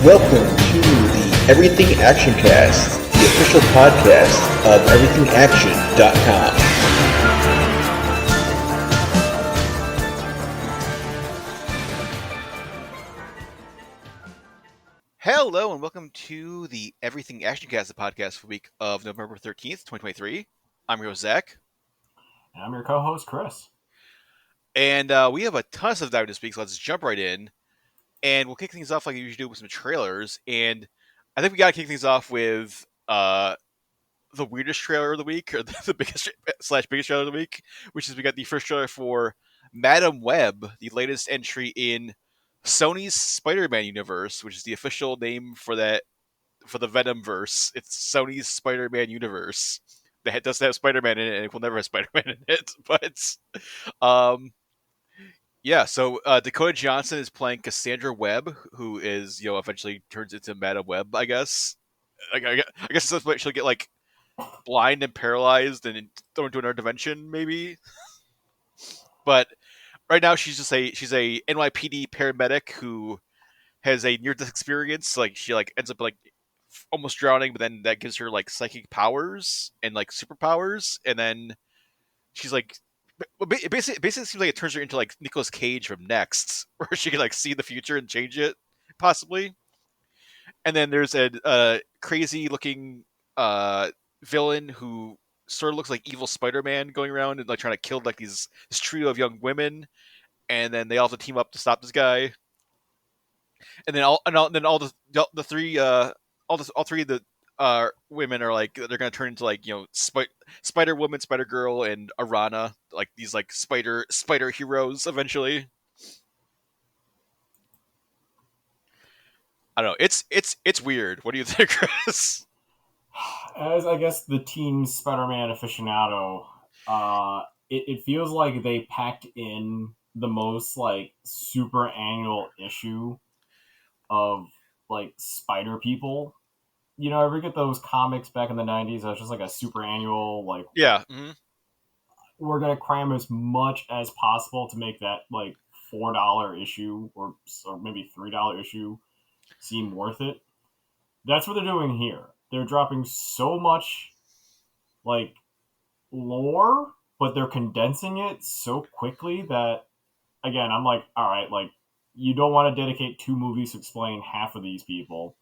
Welcome to the Everything Actioncast, the official podcast of everythingaction.com. Hello and welcome to the Everything Actioncast, the podcast for the week of November 13th, 2023. I'm your host, Zach. And I'm your co-host, Chris. And we have a ton of stuff to dive this week, so let's jump right in. And we'll kick things off like we usually do with some trailers. And I think we got to kick things off with the weirdest trailer of the week, or the biggest trailer of the week, which is we got the first trailer for Madam Web, the latest entry in Sony's Spider-Man universe, which is the official name for the Venomverse. It's Sony's Spider-Man universe. That doesn't have Spider-Man in it, and it will never have Spider-Man in it. But, yeah. So Dakota Johnson is playing Cassandra Webb, who is eventually turns into Madam Web. I guess. I guess she'll get like blind and paralyzed and thrown into another dimension, maybe. But right now she's a NYPD paramedic who has a near-death experience. Like she ends up almost drowning, but then that gives her like psychic powers and like superpowers, and then she's like, it basically seems like it turns her into like Nicolas Cage from Next, where she can like see the future and change it possibly. And then there's a crazy looking villain who sort of looks like evil Spider-Man going around and like trying to kill like this trio of young women, and then they all have to team up to stop this guy. And then all the three all three of the women are like they're gonna turn into like Spider Woman, Spider Girl, and Arana, like these like spider heroes eventually. I don't know. It's weird. What do you think, Chris? As I guess the team Spider-Man aficionado, it feels like they packed in the most like super annual issue of like Spider People. You know, ever get those comics back in the 90s? That was just like a super annual, like, Yeah. Mm-hmm. we're gonna cram as much as possible to make that like $4 issue or maybe $3 issue seem worth it. That's what they're doing here. They're dropping so much like lore, but they're condensing it so quickly that again, I'm like, all right, like you don't want to dedicate 2 movies to explain half of these people,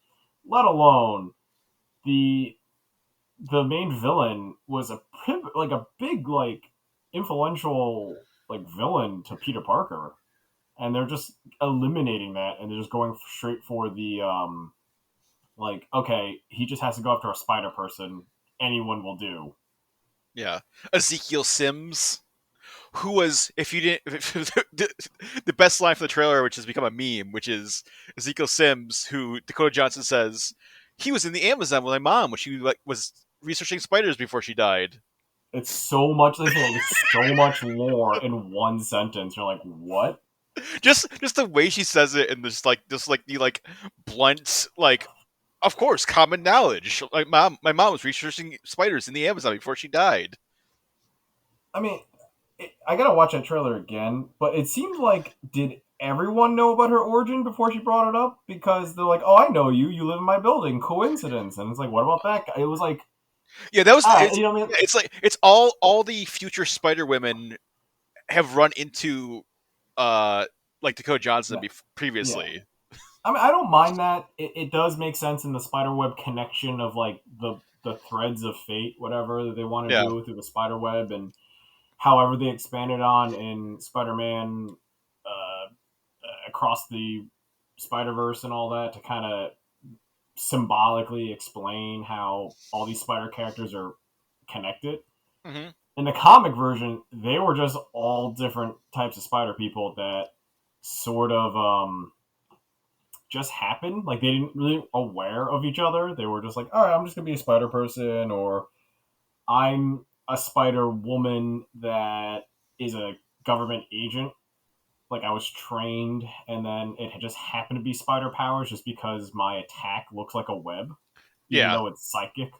let alone the main villain was a big like influential like villain to Peter Parker, and they're just eliminating that and they're just going straight for the like, okay, he just has to go after a spider person. Anyone will do. Yeah. Ezekiel Sims, who was, if you didn't, the best line from the trailer, which has become a meme, which is Ezekiel Sims, who Dakota Johnson says he was in the Amazon with my mom when she like was researching spiders before she died. It's so much. It's so much lore in one sentence. You're like, what? Just the way she says it, and just like the like blunt like. Of course, common knowledge. Like my mom was researching spiders in the Amazon before she died. I mean, I gotta watch that trailer again, but it seemed like did everyone know about her origin before she brought it up? Because they're like, "Oh, I know you. You live in my building. Coincidence." And it's like, "What about that guy?" It was like, Yeah, that was. you know what I mean? It's like it's all the future Spider Women have run into, uh, like Dakota Johnson Yeah, yeah. previously. I mean, I don't mind that. It does make sense in the spiderweb connection of like the threads of fate, whatever that they want to Yeah. do through the spiderweb, and however they expanded on in Spider-Man across the Spider-Verse and all that to kind of symbolically explain how all these spider characters are connected. Mm-hmm. In the comic version, they were just all different types of spider people that sort of just happened. Like they didn't really aware of each other. They were just like, all right, I'm just gonna be a spider person, or I'm a spider woman that is a government agent. Like I was trained, and then it just happened to be spider powers, just because my attack looks like a web, even Yeah. though it's psychic.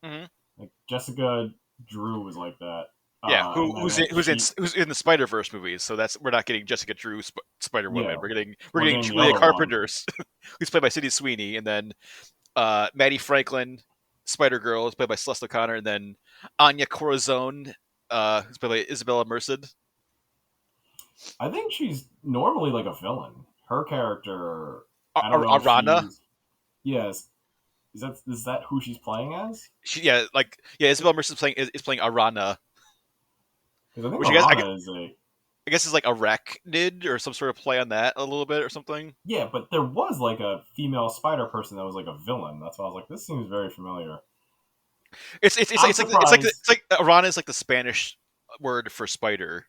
Mm-hmm. Like Jessica Drew was like that. Yeah, And then like who's in the Spider Verse movies? So we're not getting Jessica Drew Spider Woman. yeah, We're we're getting getting the Julia other one. Carpenter, who's played by Sydney Sweeney, and then Maddie Franklin, Spider Girl, is played by Celeste O'Connor, and then Anya Corazon, who's played by Isabella Merced. I think she's normally like a villain. Her character, I don't know if Arana. she's yes. Is that who she's playing as? Isabella Merced is playing Arana, Because I think which Arana is a I guess is like arachnid or some sort of play on that a little bit or something. yeah, but there was like a female spider person that was like a villain. That's why I was like, this seems very familiar. I'm surprised. It's like Arana is like the Spanish word for spider.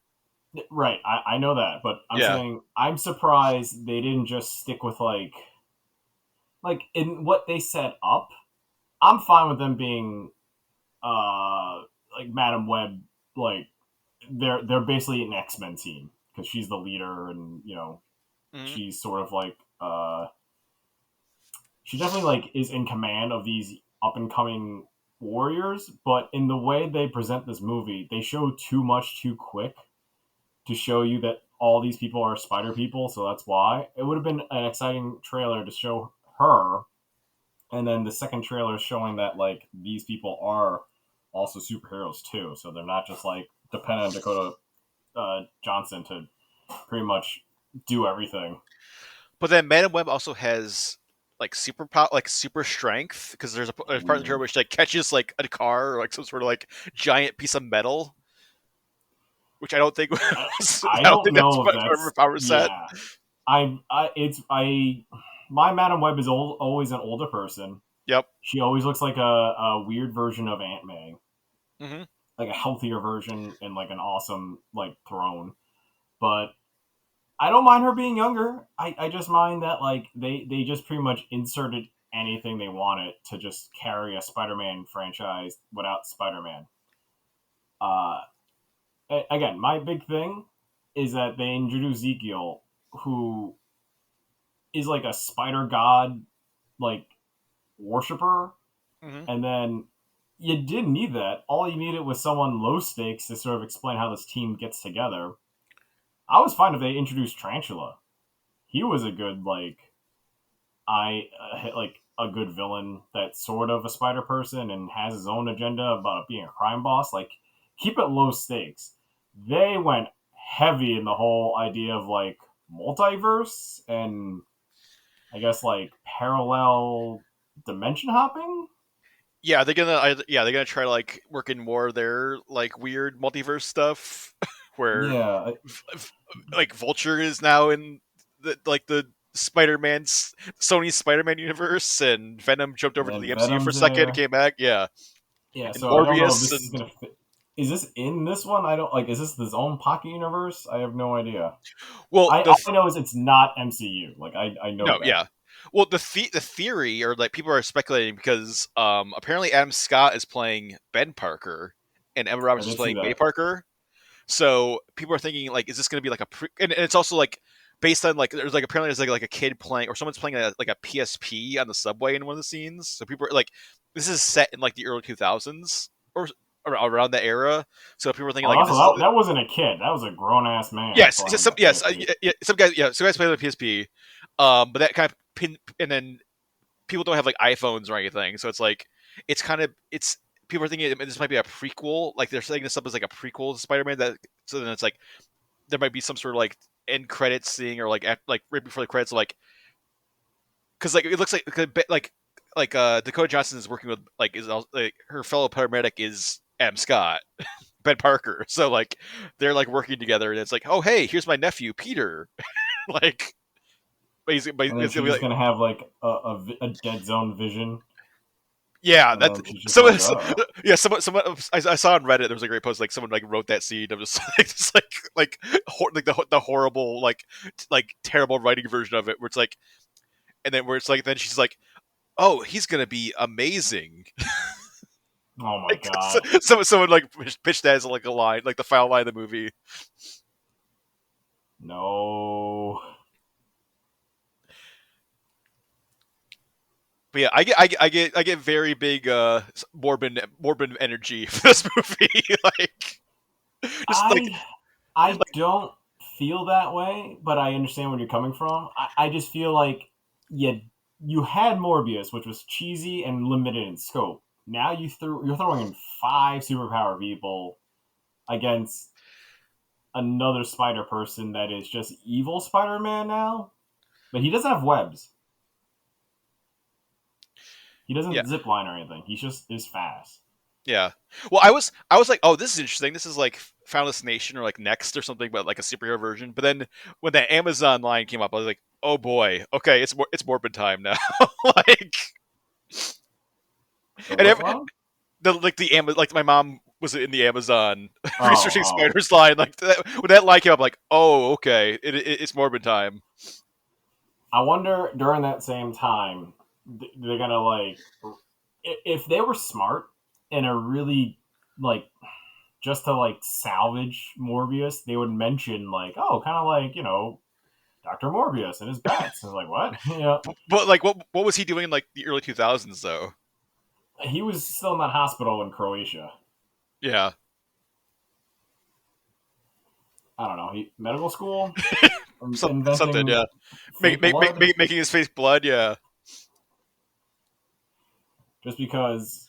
Right, I know that, but I'm Yeah. saying I'm surprised they didn't just stick with like in what they set up. I'm fine with them being like Madam Web, like they're basically an X-Men team because she's the leader, and Mm-hmm. she's sort of like she definitely like is in command of these up and coming warriors. But in the way they present this movie, they show too much too quick to show you that all these people are spider people. So that's why it would have been an exciting trailer to show her, and then the second trailer showing that like these people are also superheroes too. So they're not just like dependent on Dakota Johnson to pretty much do everything. But then Madam Web also has like super strength because there's a part of the trailer where she like catches like a car or like some sort of like giant piece of metal, which I don't think I don't know if part of her that's power set. yeah. I my Madam Web is always an older person. Yep. She always looks like a weird version of Aunt May, Mm-hmm. like a healthier version and like an awesome like throne. But I don't mind her being younger. I just mind that like they just pretty much inserted anything they wanted to just carry a Spider-Man franchise without Spider-Man. Uh, Again, my big thing is that they introduced Ezekiel, who is like a spider god, like worshiper, Mm-hmm. and then you didn't need that. All you needed was someone low stakes to sort of explain how this team gets together. I was fine if they introduced Tarantula. He was a good like a good villain that's sort of a spider person and has his own agenda about being a crime boss. Like keep it low stakes. They went heavy in the whole idea of like multiverse and I guess like parallel dimension hopping. Yeah, they're gonna try to like work in more of their like weird multiverse stuff, where Yeah, like Vulture is now in the Sony's Spider-Man universe, and Venom jumped over to and the MCU for a Venom's second and there. came back. Yeah, Yeah, and so I don't know if Morbius this is and gonna fit. Is this in this one? I don't like. Is this his own pocket universe? I have no idea. well, All I know is it's not MCU. Like I know no, that. yeah. Well, the theory, or like people are speculating because apparently Adam Scott is playing Ben Parker and Emma I Roberts is did see playing May that. Parker. So people are thinking like, is this going to be like and it's also like based on like there's like apparently there's like a kid playing or someone's playing like a PSP on the subway in one of the scenes. So people are like, this is set in like the early 2000s or around that era. So people are thinking Oh, like, that's this is that wasn't a kid. That was a grown ass man yes, playing some the yes, PSP. some guys play the PSP. But that kind of pin and then people don't have like iPhones or anything, so it's like it's people are thinking this might be a prequel. Like they're setting this up as like a prequel to Spider-Man. That so then it's like there might be some sort of like end credits scene or like like right before the credits, like because like it looks like Dakota Johnson is working with like is like her fellow paramedic is Adam Scott, Ben Parker. So like they're like working together, and it's like, oh hey, here's my nephew Peter, like. Basically, And then it's gonna she's be just like, gonna have like a dead zone vision, yeah, and that's then she's just someone. like, oh, Yeah, someone. I saw on Reddit there was a great post like someone like wrote that scene of just like the horrible like terrible writing version of it where it's like, and then where it's like then she's like, oh, he's gonna be amazing. oh my Like, god, someone like pitched that as like a line, like the final line of the movie. no. But yeah, I get very big morbid energy for this movie. Like Just I don't feel that way, but I understand where you're coming from. I just feel like you had Morbius, which was cheesy and limited in scope. Now you're throwing in 5 superpower people against another Spider Person that is just evil Spider Man now, but he doesn't have webs. He yeah, doesn't zip line or anything. He just is fast. yeah. Well, I was like, oh, this is interesting. This is like Final Destination or like Next or something, but like a superhero version. But then when that Amazon line came up, I was like, oh boy, okay, it's Morbid time now. Like, The and what one? like my mom was in the Amazon researching Oh. spiders line. Like when that line came up, like, oh, okay, it's Morbid time. I wonder during that same time, they're gonna like, if they were smart and are really like just to like salvage Morbius, they would mention like, oh, kind of like Doctor Morbius and his bats. And like, what? But like, what was he doing in like the early 2000s though? He was still in that hospital in Croatia. Yeah, I don't know. Medical school, something. inventing Yeah, fake blood, making his face blood. Yeah, just because.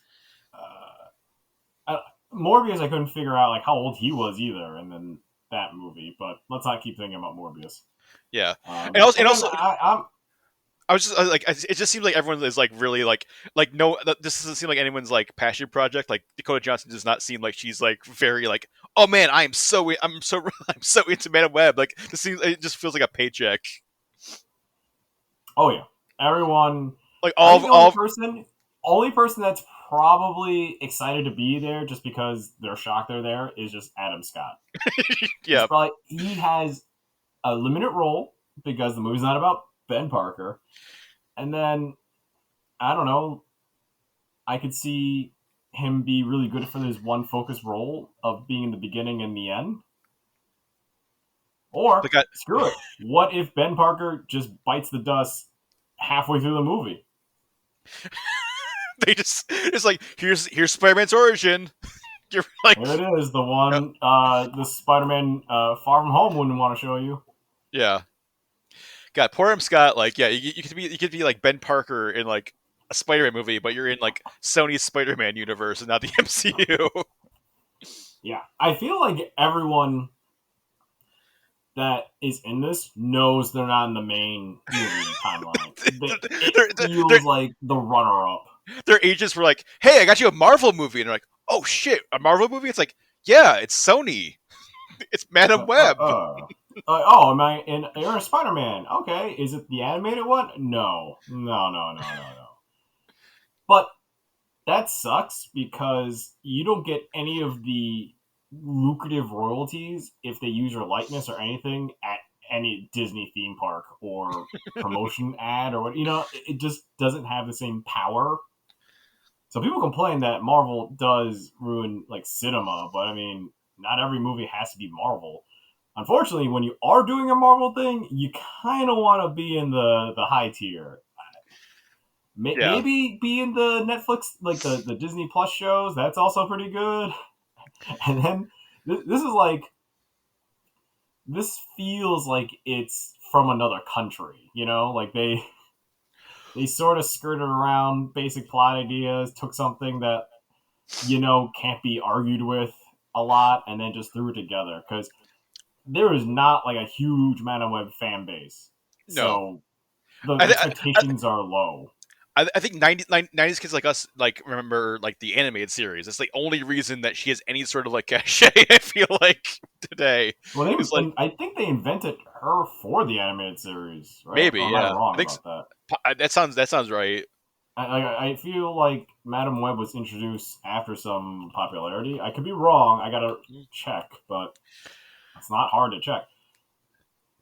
Morbius, I couldn't figure out like how old he was either, and then that movie. But let's not keep thinking about Morbius. yeah. And Again, also, I was just like, it just seems like everyone is like really like no, this doesn't seem like anyone's like passion project. Like Dakota Johnson does not seem like she's like very like, oh man, I'm so I'm so into Madam Web. Like it just feels like a paycheck. oh yeah, everyone. Like I think the all of, only person that's probably excited to be there just because they're shocked they're there is just Adam Scott. yeah, He has a limited role because the movie's not about Ben Parker, and then I don't know. I could see him be really good for this one focused role of being in the beginning and the end. Or like I, screw it. What if Ben Parker just bites the dust halfway through the movie? they just it's like here's Spider-Man's origin. You're like, There it is, the yep, one the Spider-Man Far From Home wouldn't want to show you. yeah. God, poor M. Scott. Like, yeah, you could be like Ben Parker in like a Spider-Man movie, but you're in like Sony's Spider-Man universe and not the MCU. Yeah, I feel like everyone that is in this knows they're not in the main movie timeline. It They're feels like the runner-up. their agents were like, "Hey, I got you a Marvel movie," and they're like, "Oh shit, a Marvel movie?" It's like, yeah, it's Sony. It's Madam Web. Oh, am I in? You're a Spider-Man. Okay, is it the animated one? No, no, no, no, no, no. But that sucks because you don't get any of the lucrative royalties if they use your likeness or anything at any Disney theme park or promotion ad or what. It just doesn't have the same power. So people complain that Marvel does ruin like cinema, but I mean, not every movie has to be Marvel. Unfortunately, when you are doing a Marvel thing, you kind of want to be in the high tier. Yeah, Maybe be in the Netflix, like the Disney Plus shows. That's also pretty good. And then this is like, this feels like it's from another country, like they sort of skirted around basic plot ideas, took something that can't be argued with a lot, and then just threw it together because there is not like a huge Madam Web fan base, no. so the I, th- I, expectations are low. I think 90s kids like us like remember like the animated series. It's the only reason that she has any sort of like cachet. I feel like today Well, is like I think they invented her for the animated series, right? maybe Or am I yeah. I wrong think about that? that sounds right. I feel like Madam Web was introduced after some popularity. I could be wrong. I gotta check, but it's not hard to check.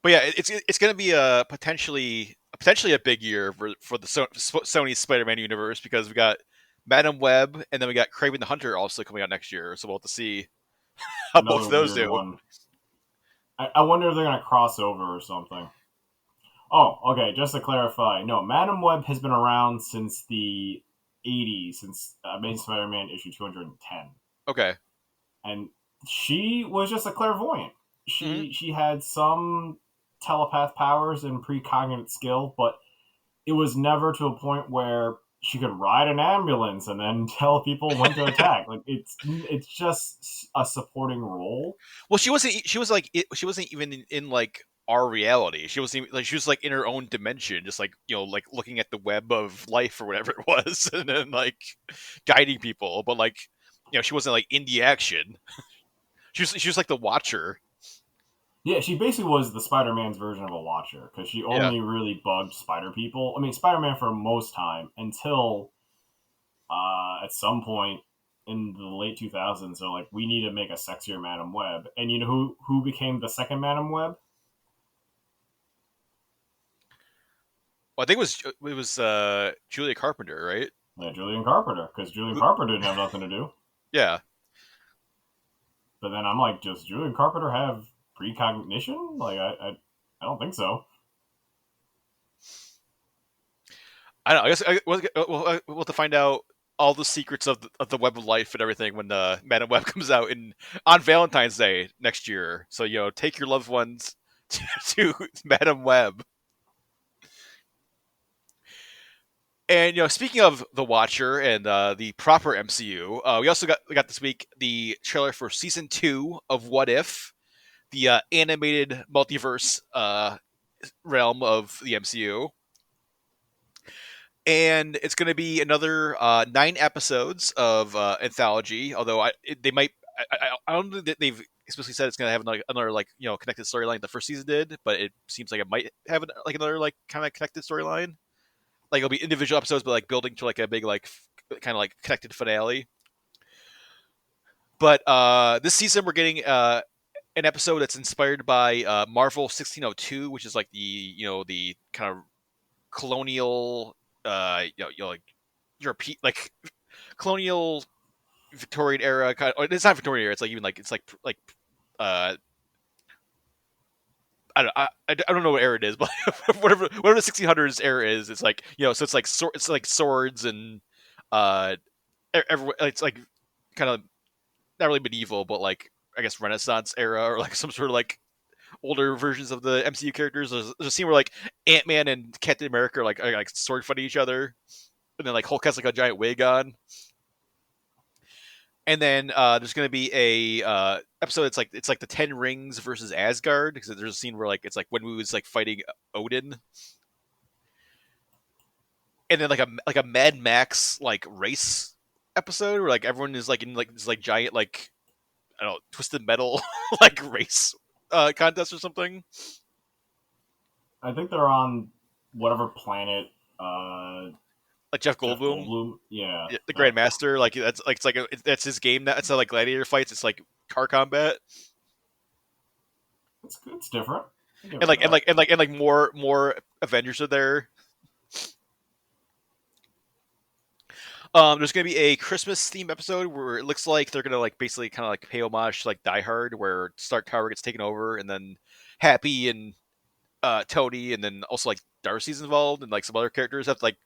But yeah, it's going to be a potentially a big year for the Sony Spider-Man universe because we got Madam Web and then we got Kraven the Hunter also coming out next year. So we'll have to see how both Another of those weird do. one. I wonder if they're gonna cross over or something. Oh, okay. Just to clarify, no, Madam Web has been around since the '80s, since Amazing Spider-Man issue 210, Okay. and she was just a clairvoyant. Mm-hmm. She had some telepath powers and precognitive skill, but it was never to a point where she could ride an ambulance and then tell people when to attack. Like it's just a supporting role. Well, she wasn't. She was like. She wasn't even in like our reality. She wasn't even, like she was like in her own dimension, just like like looking at the web of life or whatever it was, and then like guiding people. But like she wasn't like in the action. She was like the Watcher. Yeah, she basically was the Spider-Man's version of a Watcher because she Yeah. only really bugged Spider people. I mean, Spider-Man for most time until at some point in the late 2000s, they're like, we need to make a sexier Madam Web. And you know who became the second Madam Web? Well, I think it was Julia Carpenter, right? Yeah, Julian Carpenter, because Julian Carpenter didn't have nothing to do. Yeah. But then I'm like, does Julian Carpenter have precognition? Like, I don't think so. I don't know. I guess we'll have to find out all the secrets of the Web of Life and everything when Madam Web comes out on Valentine's Day next year. So take your loved ones to Madam Web. And speaking of the Watcher and the proper MCU, we also got this week the trailer for season 2 of What If, the animated multiverse realm of the MCU. And it's going to be another 9 episodes of anthology. Although they might, I don't think that they've explicitly said it's going to have another like connected storyline the first season did, but it seems like it might have another like kind of connected storyline. Like it'll be individual episodes, but like building to like a big like kind of like connected finale. But this season we're getting an episode that's inspired by Marvel 1602, which is like the kind of colonial like European like colonial Victorian era kind of. It's not Victorian era. It's like even like it's like I don't know what era it is, but whatever the 1600s era is, it's like so it's like it's like swords and uh, it's like kind of not really medieval, but like I guess Renaissance era or like some sort of like older versions of the MCU characters. There's a scene where like Ant-Man and Captain America are like sword fighting each other, and then like Hulk has like a giant wig on. And then there's going to be a episode. It's like the Ten Rings versus Asgard because there's a scene where like it's like when we was like fighting Odin, and then like a Mad Max like race episode where like everyone is like in like this like giant like I don't know twisted metal like race contest or something. I think they're on whatever planet. Like Jeff Jeff Goldblum, Goldblum. Yeah, yeah, the Grandmaster. Like that's like that's his game. That's not like gladiator fights. It's like car combat. it's different. And more Avengers are there. There's gonna be a Christmas themed episode where it looks like they're gonna like basically kind of like pay homage to like Die Hard, where Stark Tower gets taken over, and then Happy and Tony, and then also like Darcy's involved, and like some other characters have to like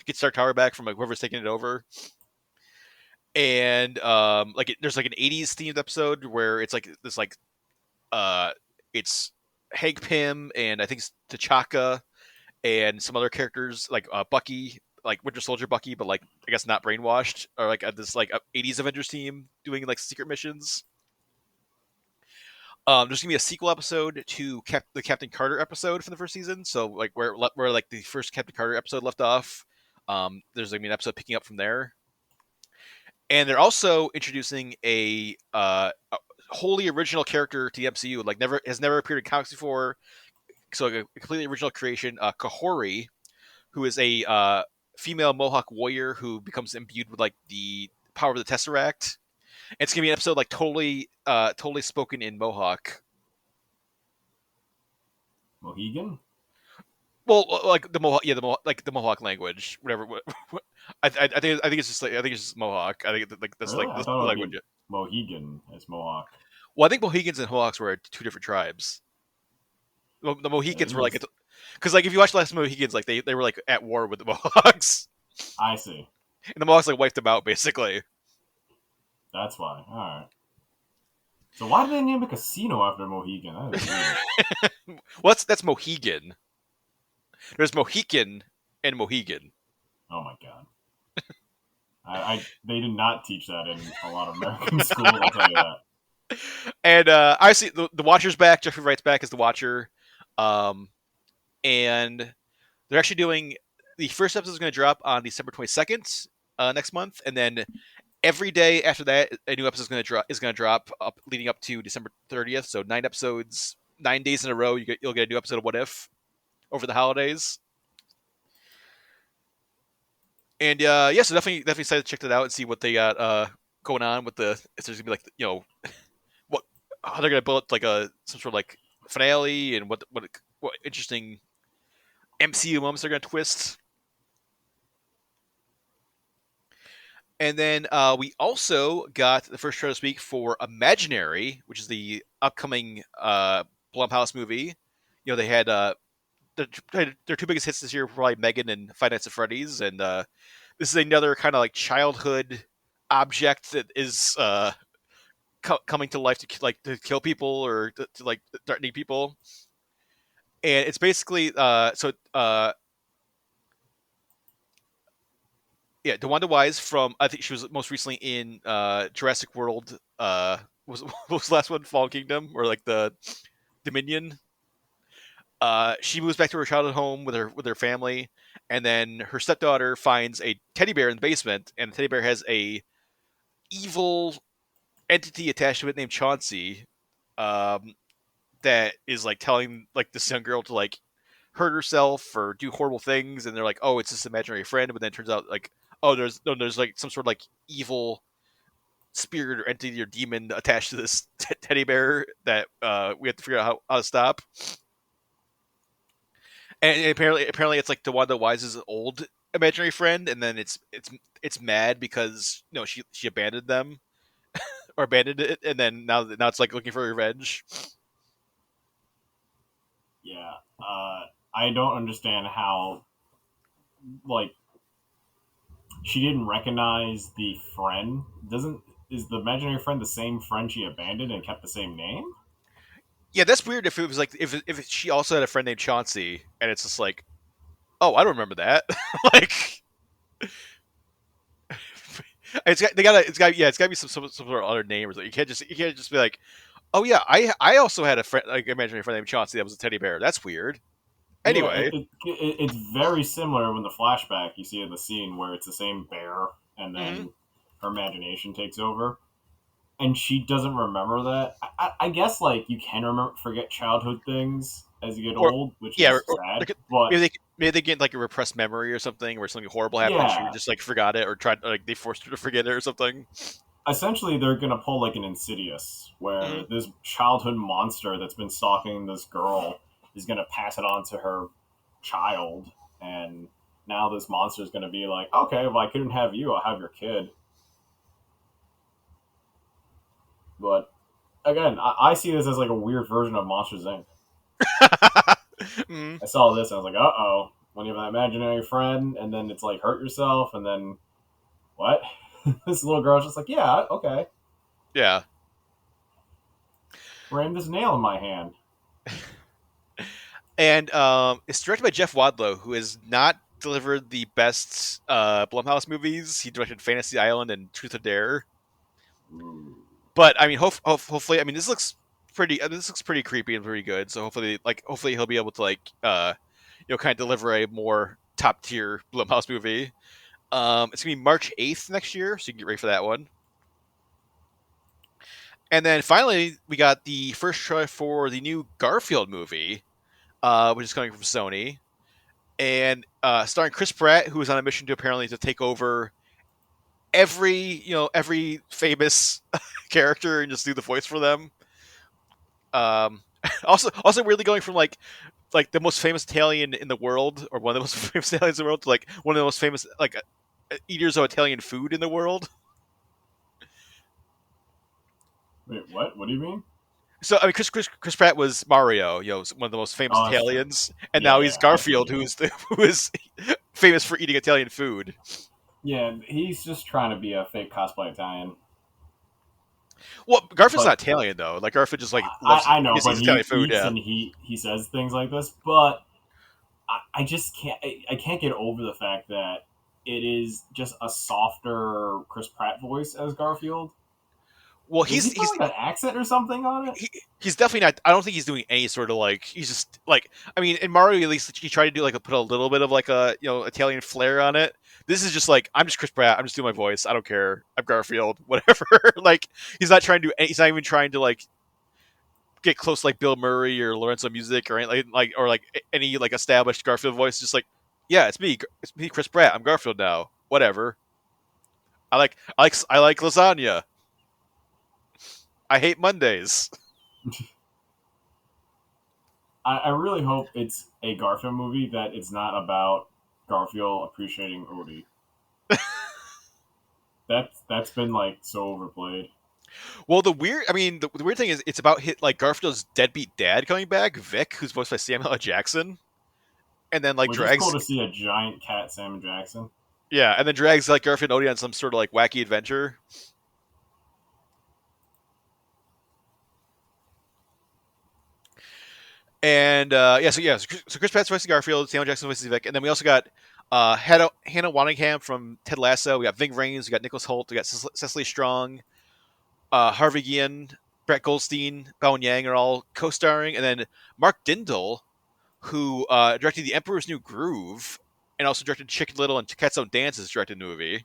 get Stark Tower back from like whoever's taking it over. And there's like an '80s themed episode where it's like this like uh it's Hank Pym and I think it's T'Chaka and some other characters like Bucky, like Winter Soldier Bucky, but like I guess not brainwashed, or like this like '80s Avengers team doing like secret missions. There's gonna be a sequel episode to the Captain Carter episode from the first season. So like where like the first Captain Carter episode left off, there's gonna be an episode picking up from there. And they're also introducing a wholly original character to the MCU, like never appeared in comics before. So a completely original creation, Kahori, who is a female Mohawk warrior who becomes imbued with like the power of the Tesseract. And it's gonna be an episode like totally spoken in Mohawk. Mohegan. Well, like the Mohawk, yeah, the Mohawk language, whatever. I think it's just Mohawk. I think like that's Really? like I the thought it would language. be Mohegan as Mohawk. Well, I think Mohegans and Mohawks were two different tribes. The Mohegans were like, because like if you watch the last Mohegans, like they were like at war with the Mohawks, I see. and the Mohawks like wiped them out basically. That's why. All right. So why did they name a casino after Mohegan? That is weird. Well, that's Mohegan. There's Mohican and Mohegan. Oh my god. They did not teach that in a lot of American schools, I'll tell you that. And obviously, the Watcher's back. Jeffrey Wright's back as the Watcher. And they're actually doing the first episode is going to drop on December 22nd next month, and then every day after that, a new episode is going to drop up leading up to December 30th. So 9 episodes, 9 days in a row. You'll get a new episode of What If over the holidays. And yeah, so definitely excited to check that out and see what they got going on with the. If there's gonna be like what how they're gonna build like some sort of like finale and what interesting MCU moments they're gonna twist. And then we also got the first trailer this week for Imaginary, which is the upcoming Blumhouse movie. They had their two biggest hits this year were probably Megan and Five Nights at Freddy's, and this is another kind of like childhood object that is coming to life to kill people or to like threatening people. And it's basically yeah, DeWanda Wise from I think she was most recently in Jurassic World. Was what was the last one? Fallen Kingdom or like the Dominion. She moves back to her childhood home with her family, and then her stepdaughter finds a teddy bear in the basement, and the teddy bear has a evil entity attached to it named Chauncey, that is like telling like this young girl to like hurt herself or do horrible things, and they're like, oh, it's this imaginary friend, but then it turns out like, oh, there's like some sort of like evil spirit or entity or demon attached to this teddy bear that we have to figure out how to stop. And apparently it's like DeWanda Wise's old imaginary friend, and then it's mad because she abandoned them or abandoned it, and then now it's like looking for revenge. Yeah, I don't understand how like she didn't recognize the friend. Is the imaginary friend the same friend she abandoned and kept the same name? Yeah, that's weird. If it was like if she also had a friend named Chauncey, and it's just like, oh, I don't remember that. Like, it's got to be some sort of other name or something. You can't just be like, oh yeah, I also had a friend like imaginary friend named Chauncey that was a teddy bear. That's weird. Yeah, Anyway, it's very similar when the flashback you see in the scene where it's the same bear and then her imagination takes over. And she doesn't remember that. I guess like you can forget childhood things as you get or old, which yeah, is sad. But maybe they get like a repressed memory or something where something horrible happened and she yeah, just like forgot it or tried like they forced her to forget it or something. essentially they're gonna pull like an Insidious, where this childhood monster that's been stalking this girl is gonna pass it on to her child, and now this monster is gonna be like, okay, well I couldn't have you, I'll have your kid. But again, I see this as like a weird version of Monsters Inc. Mm. I saw this and I was like, uh oh. When you have an imaginary friend and then it's like hurt yourself and then what? This little girl's just like, yeah, okay. Yeah. Ram this nail in my hand. And it's directed by Jeff Wadlow, who has not delivered the best Blumhouse movies. He directed Fantasy Island and Truth or Dare. Ooh. But I mean, hopefully, I mean, this looks pretty. This looks pretty creepy and pretty good. So hopefully he'll be able to like kind of deliver a more top tier Blumhouse movie. It's gonna be March 8th next year, so you can get ready for that one. And then finally, we got the first trailer for the new Garfield movie, which is coming from Sony, and starring Chris Pratt, who is on a mission to apparently to take over every famous character and just do the voice for them. Also really going from like the most famous Italian in the world, or one of the most famous Italians in the world, to like one of the most famous like eaters of Italian food in the world. Wait, what? What do you mean? So I mean, Chris Pratt was Mario, one of the most famous Italians, and now he's Garfield, who is famous for eating Italian food. Yeah, he's just trying to be a fake cosplay Italian. Well, Garfield's But not Italian though. Like Garfield just like loves I know, he's but he Italian food. eats Yeah. and he says things like this. But I just can't. I can't get over the fact that it is just a softer Chris Pratt voice as Garfield. Well, Is he putting like an accent or something on it? he, he's definitely not. I don't think he's doing any sort of like. He's just like. I mean, in Mario, at least he tried to do like put a little bit of like a Italian flair on it. This is just like I'm just Chris Pratt. I'm just doing my voice. I don't care. I'm Garfield. Whatever. Like he's not trying to do. He's not even trying to like get close to, like Bill Murray or Lorenzo Music or anything like or like any like established Garfield voice. Just like yeah, it's me. It's me, Chris Pratt. I'm Garfield now. Whatever. I like lasagna. I hate Mondays. I really hope it's a Garfield movie that it's not about Garfield appreciating Odie. That's been like so overplayed. Well, the weird thing is, it's about like Garfield's deadbeat dad coming back, Vic, who's voiced by Samuel L. Jackson, and then like Which is cool drags, to see a giant cat Sam Jackson. yeah, and then drags like Garfield and Odie on some sort of like wacky adventure. And so Chris Pratt's voicing Garfield, Samuel Jackson voices Vic, and then we also got Hannah Waddingham from Ted Lasso. We got Ving Rhames, we got Nicholas Hoult, we got Cecily Strong, Harvey Guillen, Brett Goldstein, Bowen Yang are all co-starring, and then Mark Dindal, who directed The Emperor's New Groove and also directed Chicken Little and Cat's Own Dances, directed the movie.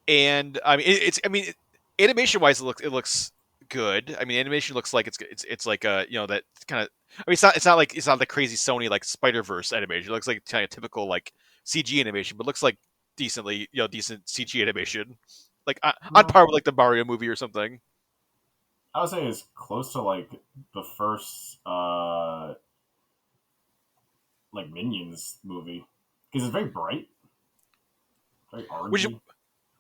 And I mean, animation wise, it looks good. I mean, animation looks like it's like that kind of. I mean, it's not the crazy Sony like Spider Verse animation. It looks like kind of typical like CG animation, but looks like decent CG animation, like on No, par with like the Mario movie or something. I would say it's close to like the first like Minions movie because it's very bright, very Which orangey.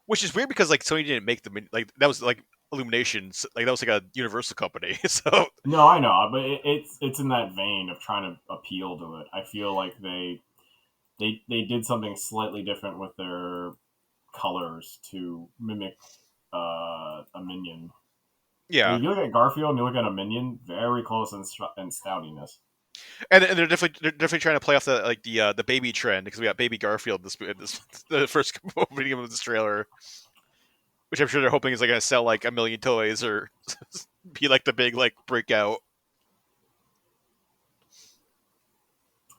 which is weird because like Sony didn't make like that was like Illuminations, like that was like a Universal company. So No, I know, but it's in that vein of trying to appeal to it. I feel like they did something slightly different with their colors to mimic a minion. Like yeah, if you look at Garfield and you look at a minion, very close in stoutiness. and they're definitely trying to play off the baby trend because we got baby Garfield this the first opening of this trailer, which I'm sure they're hoping is like going to sell like a million toys or be like the big like breakout.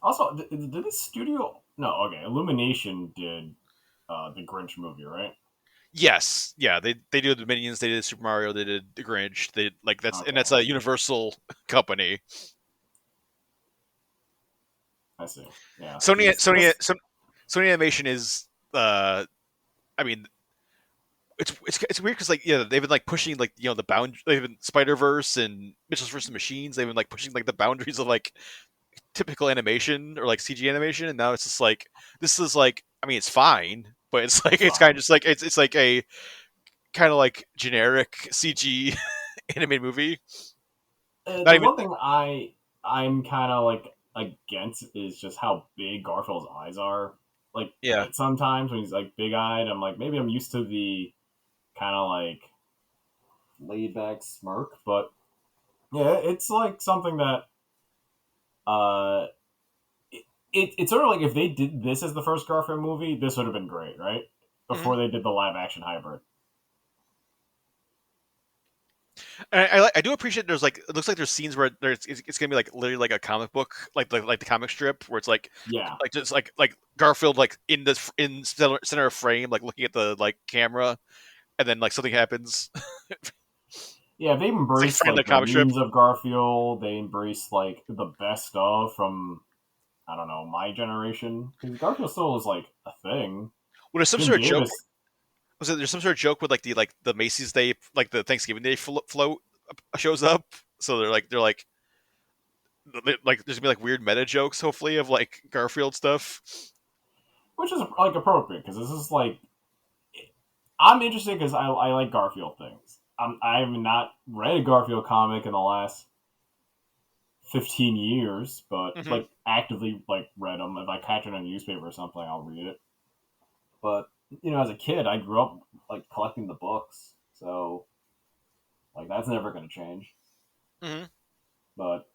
Also, did this studio? No, okay. Illumination did the Grinch movie, right? Yes, yeah, they did the Minions, they did Super Mario, they did the Grinch, they like that's Okay, a Universal company. I see. Yeah, Sony because Sony this, Sony Animation is I mean it's weird because like they've been like pushing like the bound they've been Spider Verse and Mitchell's vs Machines, they've been like pushing like the boundaries of like typical animation or like CG animation, and now it's just like this is like I mean it's fine, but it's like it's it's kind of fine. just like it's like a kind of like generic CG animated movie. Not The even one thing I'm kind of like against is just how big Garfield's eyes are. Like yeah. sometimes when he's like big eyed, I'm like maybe I'm used to the kind of like laid back smirk, but yeah, it's like something that uh it's sort of like if they did this as the first Garfield movie, this would have been great, right? Mhm. Before they did the live action hybrid. And I do appreciate there's like it looks like there's scenes where it's gonna be like literally like a comic book like the comic strip where it's Yeah. like just like Garfield like in center of frame like looking at the like camera and then like something happens. Yeah, they It's like embraced framed like like the comic strip. memes of Garfield. They embraced like the best of from I don't know my generation because Garfield still is like a thing. Well, there's some Jim sort of joke. Davis, Was it there's some sort of joke with like the Macy's Day like the Thanksgiving Day float shows up. So they're like there's gonna be like weird meta jokes hopefully of like Garfield stuff. which is like appropriate because this is like I'm interested because I like Garfield things. I have not read a Garfield comic in the last 15 years, but Hmm. like actively like read them. If I catch it in a newspaper or something, I'll read it. But as a kid, I grew up like collecting the books, so like that's never going to change. Hmm. But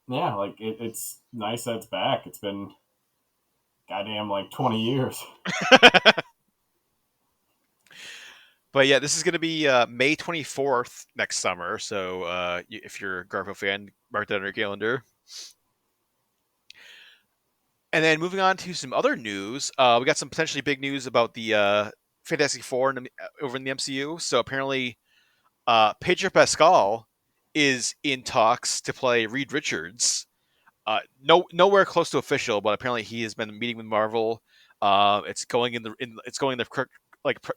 yeah, like it's nice that it's back. It's been goddamn like 20 years. But yeah, this is going to be May 24th next summer. So if you're a Garfield fan, mark that on your calendar. And then moving on to some other news, we got some potentially big news about the Fantastic Four over in the MCU. So apparently, Pedro Pascal is in talks to play Reed Richards. Nowhere close to official, but apparently he has been meeting with Marvel. It's going it's going in the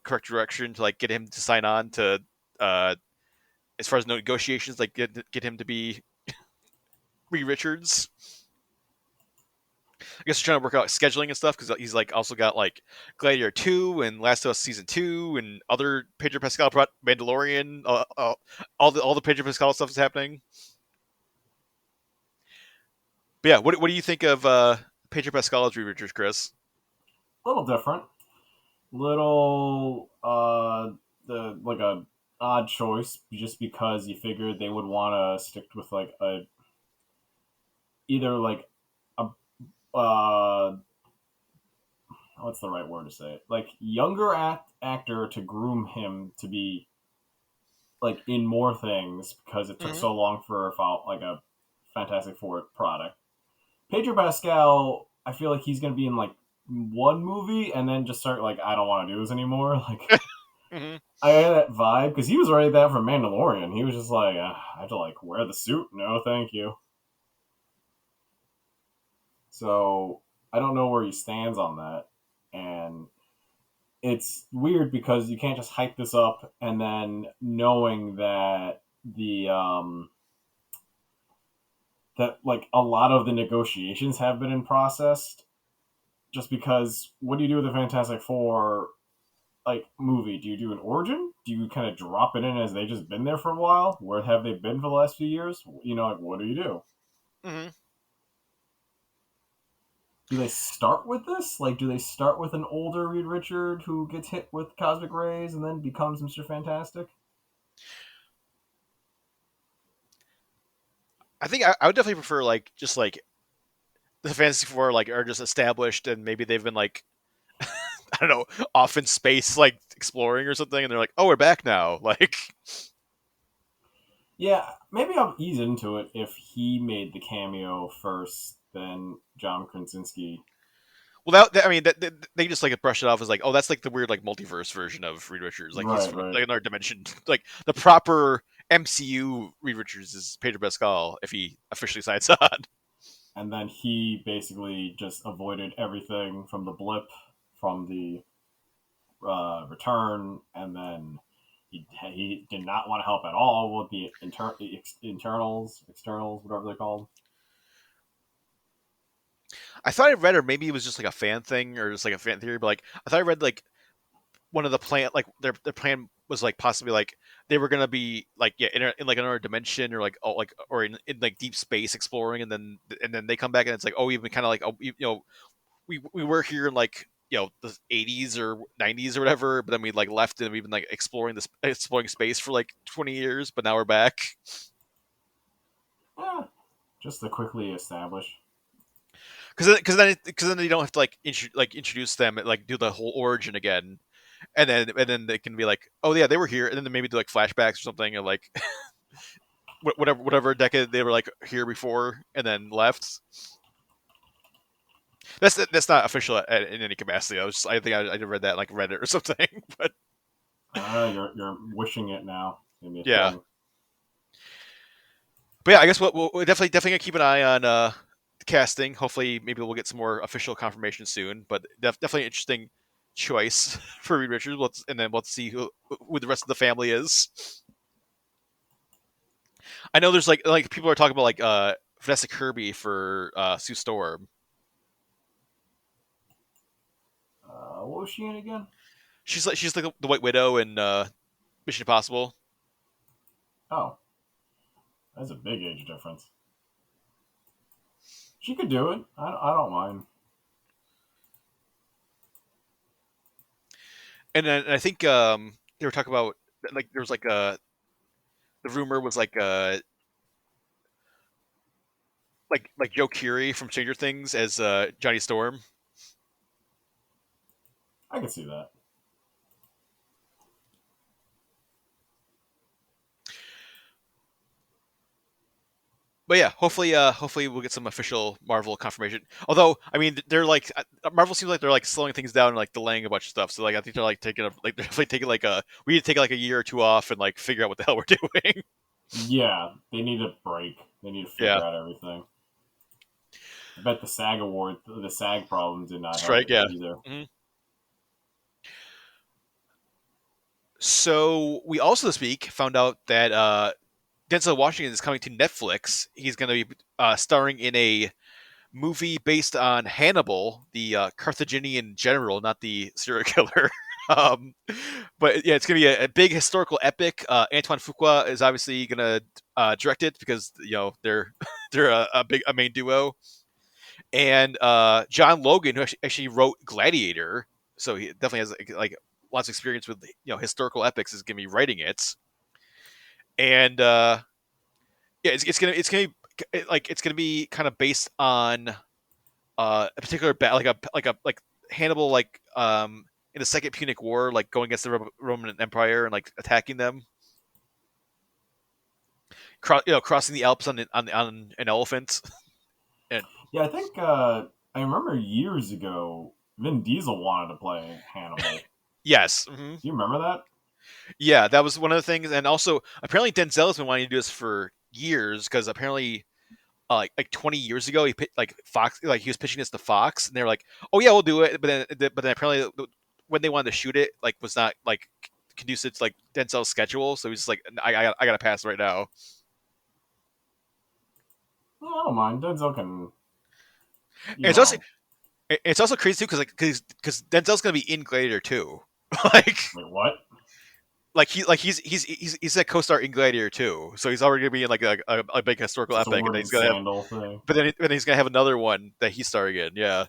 correct direction to like get him to sign on to as far as no negotiations, like get him to be Reed Richards. I guess they're trying to work out scheduling and stuff because he's like also got like Gladiator 2 and Last of Us season 2 and other Pedro Pascal Mandalorian. All the Pedro Pascal stuff is happening. But yeah, what do you think of Pedro Pascal as Reed Richards, Chris? A little different, little the like a odd choice just because you figured they would want to stick with like a either like a what's the right word to say it, like younger actor to groom him to be like in more things because it took Mm-hmm. so long for like a Fantastic Four product. Pedro Pascal, I feel like he's gonna be in like one movie and then just start like I don't want to do this anymore. Like Mm-hmm. I had that vibe because he was already that for Mandalorian. He was just like I have to like wear the suit. No, thank you. So I don't know where he stands on that, and it's weird because you can't just hype this up and then knowing that that like a lot of the negotiations have been in process just because what do you do with the Fantastic Four like movie? Do you do an origin? Do you kind of drop it in as they just been there for a while? Where have they been for the last few years? Like what do you do? Mm-hmm. Do they start with this? Like, do they start with an older Reed Richard who gets hit with cosmic rays and then becomes Mr. Fantastic? I think I would definitely prefer like just like the Fantasy Four like are just established and maybe they've been like I don't know off in space like exploring or something and they're like oh we're back now like Yeah, maybe I'll ease into it if he made the cameo first, then John Krasinski. well I mean they just like brush it off as like oh that's like the weird like multiverse version of Reed Richards like he's Right, from right. like another dimension like the proper MCU Reed Richards is Pedro Pascal if he officially signs on. And then he basically just avoided everything from the blip, from the return, and then he did not want to help at all with the externals, whatever they're called. I thought I read or maybe it was just like a fan thing or just like a fan theory but like I thought I read like one of the plan like their plan was like possibly like they were gonna be like yeah in like another dimension or like oh like or in like deep space exploring and then they come back and it's like oh we've been kind of like oh we were here in like the 80s or 90s or whatever but then we like left and we've been like exploring space for like 20 years but now we're back Yeah, just to quickly establish. because then you don't have to like introduce them and like do the whole origin again and then they can be like oh yeah they were here and then maybe do like flashbacks or something or like whatever decade they were like here before and then left. That's not official in any capacity. I think I read that like Reddit or something. But You're wishing it now. Maybe a yeah, thing. but yeah, I guess we'll definitely gonna keep an eye on the casting. Hopefully, maybe we'll get some more official confirmation soon. But definitely an interesting choice for Reed Richards. And then let's see who the rest of the family is. I know there's like people are talking about like Vanessa Kirby for Sue Storm. What was she in again? She's like the White Widow in Mission Impossible. Oh, that's a big age difference. She could do it. I don't mind. And then I think they were talking about like there was like the rumor was like Joe Keery from Stranger Things as Johnny Storm. I can see that. But yeah, hopefully we'll get some official Marvel confirmation. Although, I mean, they're like Marvel seems like they're like slowing things down and like delaying a bunch of stuff. So like I think they're like taking a like they're definitely taking like a we need to take like a year or two off and like figure out what the hell we're doing. Yeah, they need a break. They need to Yeah, figure out everything. I bet the SAG problem did not help strike. Yeah. either. Mhm. So we also this week found out that Denzel Washington is coming to Netflix. He's going to be starring in a movie based on Hannibal, the Carthaginian general, not the serial killer. um, but yeah, it's gonna be a big historical epic. Antoine Fuqua is obviously gonna direct it because they're they're a main duo, and John Logan, who actually wrote Gladiator, so he definitely has like lots of experience with historical epics, is gonna be writing it, and yeah, it's gonna be like it's gonna be kind of based on a particular like Hannibal in the Second Punic War, like going against the Roman Empire and like attacking them, crossing the Alps on an elephant. And Yeah, I think I remember years ago Vin Diesel wanted to play Hannibal. yes, hmm Do you remember that? yeah, that was one of the things. And also, apparently, Denzel has been wanting to do this for years because apparently, like 20 years ago, like Fox, like he was pitching this to Fox, and they were like, "Oh yeah, we'll do it." But then apparently, when they wanted to shoot it, like was not like conducive to like Denzel's schedule, so he's just like, I gotta pass right now." Yeah, I don't mind. Denzel can, And you it's also know, it's also crazy too because because Denzel's gonna be in Gladiator too, like wait, what? he's a co-star in Gladiator too, so he's already gonna be in like a big historical epic, and Sword then and he's gonna have sandal thing. then he's gonna have another one that he's starring in. Yeah,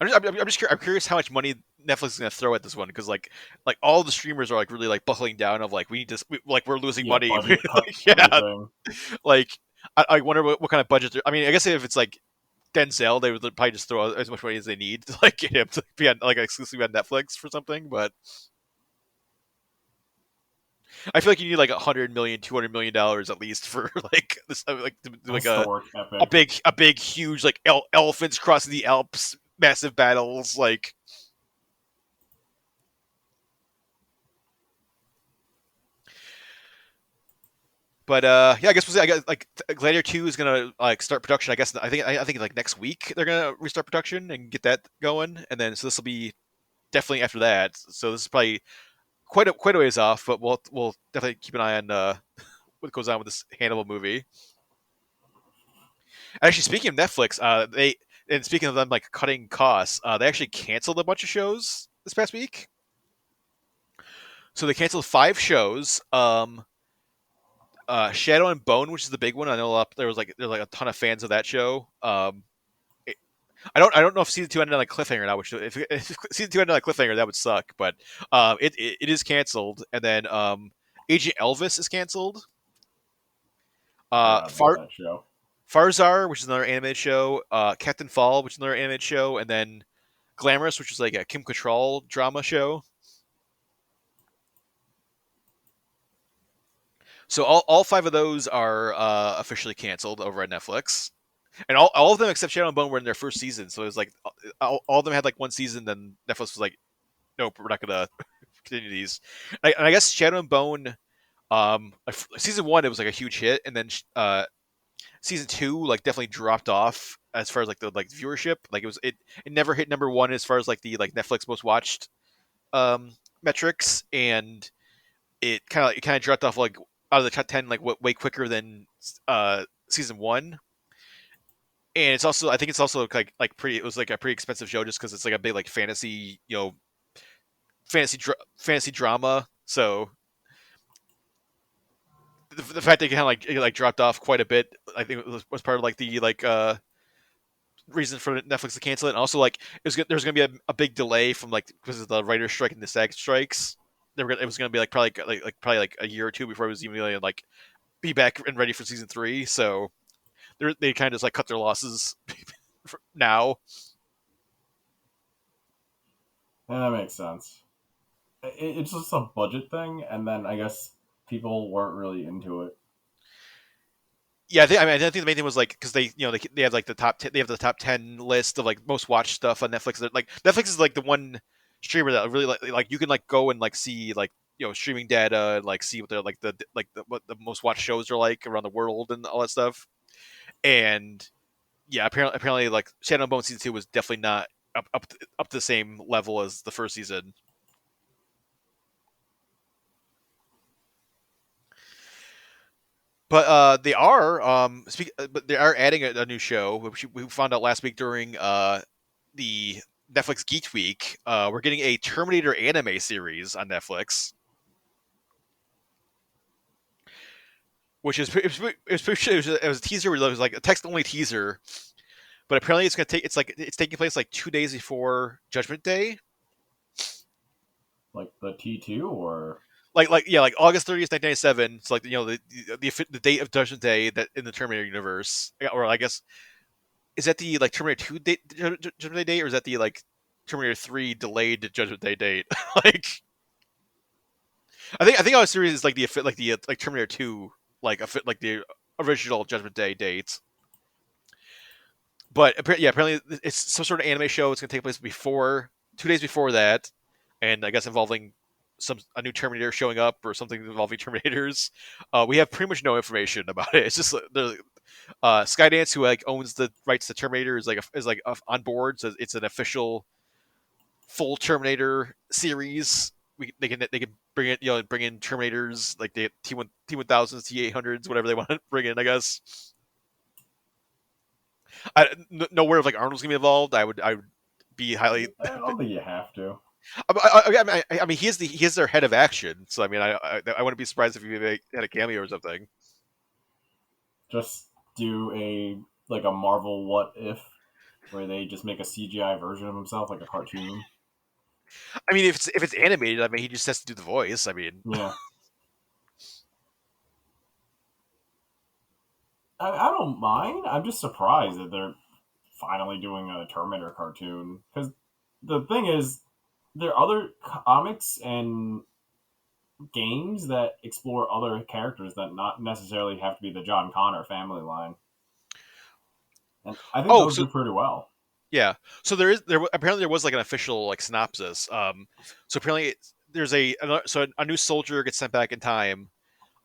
I'm curious how much money Netflix is gonna throw at this one because like all the streamers are like really like buckling down of like we need to like we're losing Yeah, money. budget cut, Like, yeah, everything. like I wonder what kind of budget. I mean, I guess if it's like Denzel, they would probably just throw as much money as they need to like get him to be on like exclusively on Netflix for something. But I feel like you need like 100 million, $200 million at least for like this, like to do, like Historic epic. a big, huge like elephants crossing the Alps, massive battles. Like, but yeah, I guess we'll see. I guess like Gladiator 2 is gonna like start production. I guess I think like next week they're gonna restart production and get that going, and then so this will be definitely after that. So this is probably quite a ways off, but we'll definitely keep an eye on what goes on with this Hannibal movie. Actually, speaking of Netflix, they and speaking of them like cutting costs, they actually canceled a bunch of shows this past week. So they canceled 5 shows. Shadow and Bone, which is the big one. I know there's like a ton of fans of that show. It, I don't know if season 2 ended on a cliffhanger or not. Which if season 2 ended on a cliffhanger, that would suck. But it is canceled. And then Agent Elvis is canceled. Forgot about Far that show. Farzar, which is another animated show. Captain Fall, which is another animated show, and then Glamorous, which is like a Kim Cattrall drama show. So all 5 of those are officially canceled over at Netflix, and all of them except Shadow and Bone were in their first season. So it was like all of them had like one season. Then Netflix was like, nope, we're not gonna continue these. And I guess Shadow and Bone, season 1 it was like a huge hit, and then season 2 like definitely dropped off as far as like the like viewership. Like it never hit number 1 as far as like the like Netflix most watched um metrics, and it kind of dropped off like out of the top 10 like way quicker than season 1. And it's also I think it's also like pretty it was like a pretty expensive show just because it's like a big like fantasy fantasy drama. So the fact that it like dropped off quite a bit, I think was part of like the reason for Netflix to cancel it. And also, like there's going to be a big delay from like because of the writer's strike and the SAG strikes. It was going to be like probably like a year or two before it was even going to like be back and ready for season 3. So they kind of just like cut their losses now. Yeah, that makes sense. It's just a budget thing, and then I guess people weren't really into it. Yeah, I think the main thing was like because they have like they have the top 10 list of like most watched stuff on Netflix. Like Netflix is like the one streamer that really like you can like go and like see like streaming data and like see what they're like what the most watched shows are like around the world and all that stuff. And yeah, apparently like Shadow and Bone season 2 was definitely not up to the same level as the first season. But but they are adding a new show, which we found out last week during the Netflix Geek Week. We're getting a Terminator anime series on Netflix, which is it was a teaser. It was like a text only teaser, but apparently it's taking place like 2 days before Judgment Day. Like the T2 or Like August 30th, 1997. It's like the date of Judgment Day that in the Terminator universe, or I guess is that the like Terminator 2 date, Judgment Day date, or is that the like Terminator 3 delayed Judgment Day date? Like, I think our series is like like Terminator 2, like like the original Judgment Day date. But apparently it's some sort of anime show. It's going to take place before 2 days before that, and I guess involving a new Terminator showing up or something involving Terminators. We have pretty much no information about it. It's just the Skydance, who like owns the rights to Terminator, is on board. So it's an official full Terminator series. They can bring it, bring in Terminators like the T1000s, T800s, whatever they want to bring in. I guess. No word of like Arnold's gonna be involved. I would be highly. I don't think you have to. I mean, he is their head of action, so I mean, I wouldn't be surprised if he had a cameo or something. Just do a Marvel What If, where they just make a CGI version of himself, like a cartoon. I mean, if it's animated, I mean, he just has to do the voice. I mean, Yeah. I don't mind. I'm just surprised that they're finally doing a Terminator cartoon. Because the thing is, there are other comics and games that explore other characters that not necessarily have to be the John Connor family line. And I think those do pretty well. Yeah. So apparently there was like an official like synopsis. So apparently there's a new soldier gets sent back in time.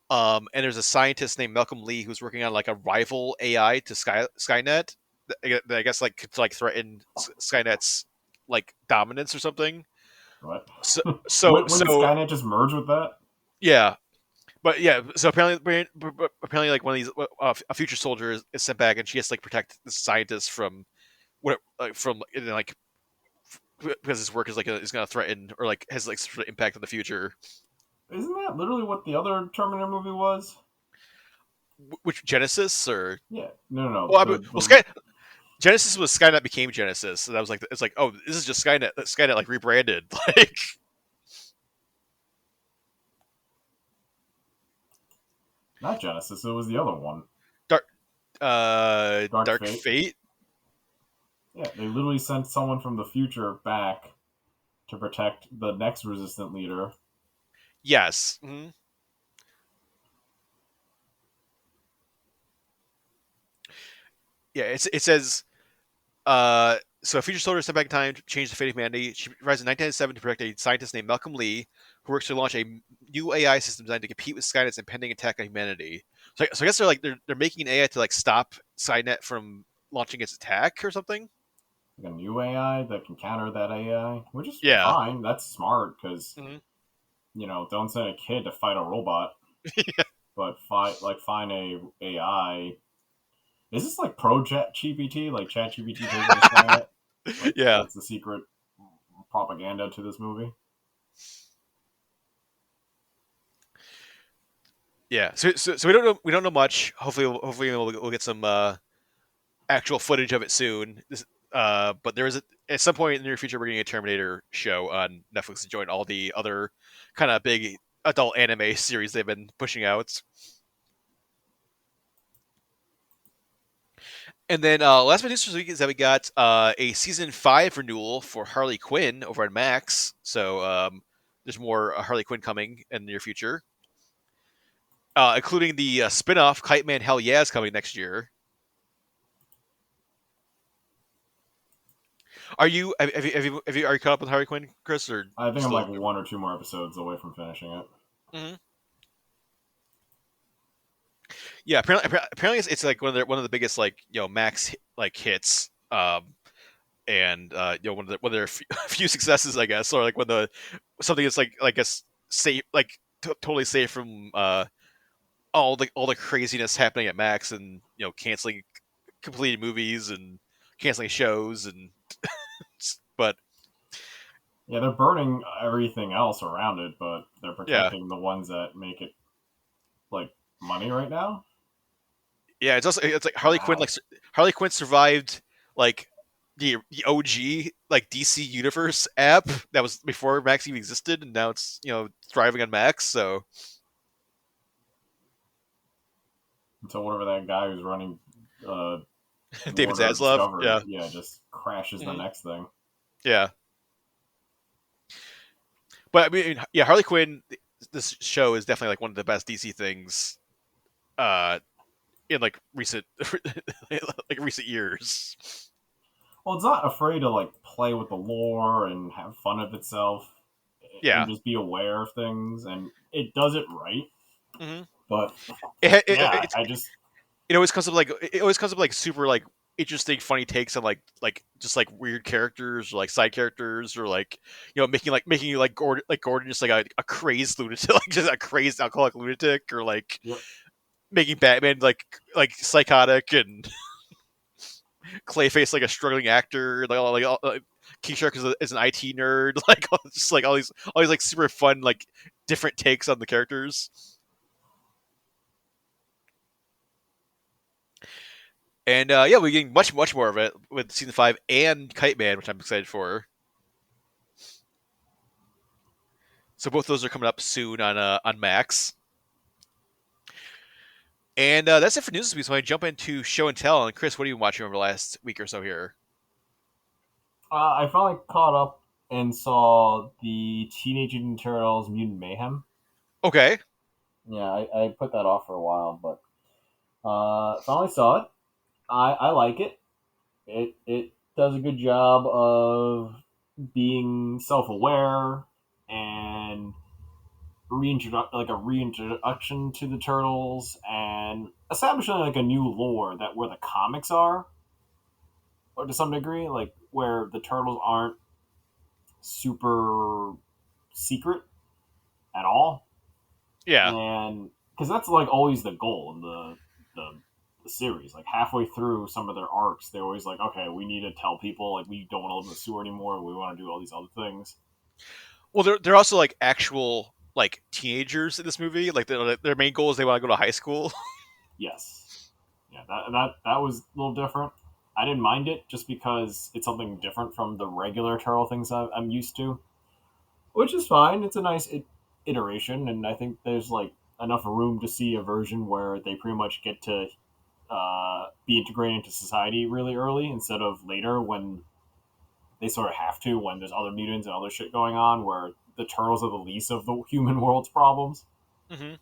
And there's a scientist named Malcolm Lee who's working on like a rival AI to Skynet that I guess like could like threaten Skynet's like dominance or something. What? So Wouldn't Skynet just merge with that? Yeah, but yeah. So apparently like one of these a future soldier is sent back, and she has to like protect the scientist from what from like because his work is like is going to threaten or like has like sort of impact on the future. Isn't that literally what the other Terminator movie was? Which Genesis or no. Well, Genesis was Skynet became Genesis, so that was like it's like oh this is just Skynet like rebranded like. Not Genesis. It was the other one. Dark Fate. Yeah, they literally sent someone from the future back to protect the next resistant leader. Yes. Mm-hmm. Yeah, it says so a future soldier sent back in time to change the fate of humanity. She arrives in 1997 to protect a scientist named Malcolm Lee, who works to launch a new AI system designed to compete with Skynet's impending attack on humanity. So I guess they're making an AI to like stop Skynet from launching its attack or something. Like a new AI that can counter that AI, which is Yeah. fine. That's smart because don't send a kid to fight a robot, yeah. but find a AI. Is this like pro Chat GPT, like Chat GPT taking the Skynet? Yeah, that's the secret propaganda to this movie. Yeah, so we don't know much. Hopefully we'll get some actual footage of it soon. But there is at some point in the near future we're getting a Terminator show on Netflix to join all the other kind of big adult anime series they've been pushing out. And then last but not least this week is that we got a season 5 renewal for Harley Quinn over on Max. So there's more Harley Quinn coming in the near future, including the spin-off Kite Man Hell Yeah is coming next year. Are you caught up with Harley Quinn, Chris, or I think I'm still? like one or two more episodes away from finishing it. Mhm. Yeah, apparently it's like one of the biggest like Max like hits, and one of their few successes, I guess, or like when the something that's like I guess safe, like totally safe from all the craziness happening at Max, and canceling completed movies and canceling shows, and but Yeah, they're burning everything else around it, but they're yeah, protecting the ones that make it like money right now. yeah, it's like Don't know how. Harley Quinn survived like the OG like DC Universe app that was before Max even existed, and now it's thriving on Max. So Until whatever that guy who's running uh, David Warner Zaslav, Discovery, yeah, yeah, just crashes the Mhm. next thing. Yeah. But I mean, yeah, Harley Quinn. This show is definitely like one of the best DC things uh, in like recent like recent years. Well, it's not afraid to like play with the lore and have fun of itself and Yeah. just be aware of things, and it does it right. hmm But yeah, it's I just it always comes up like super like interesting, funny takes on like just like weird characters or like side characters or like making you like Gordon just like a crazed lunatic, like just a crazed alcoholic lunatic, or like yep. making Batman like psychotic, and Clayface like a struggling actor, King Shark is an IT nerd, like just like all these like super fun like different takes on the characters. And yeah, we're getting much more of it with season 5 and Kite Man, which I'm excited for. So both those are coming up soon on Max. And that's it for news this week. So I jump into show and tell. And Chris, what have you been watching over the last week or so here? I finally caught up and saw the Teenage Mutant Turtles Mutant Mayhem. Okay. Yeah, I put that off for a while, but finally saw it. I like it. It does a good job of being self aware and like a reintroduction to the turtles and establishing like a new lore that where the comics are, or to some degree, like where the turtles aren't super secret at all, Yeah. and because that's like always the goal in the the series. Like halfway through some of their arcs, they're always like, okay, we need to tell people like we don't want to live in the sewer anymore. We want to do all these other things. Well, they're also like actual like teenagers in this movie. Like their main goal is they want to go to high school. Yes, yeah, that was a little different. I didn't mind it just because it's something different from the regular turtle things I'm used to, which is fine. It's a nice iteration, and I think there's like enough room to see a version where they pretty much get to be integrated into society really early instead of later when they sort of have to when there's other mutants and other shit going on where the turtles are the least of the human world's problems. hmm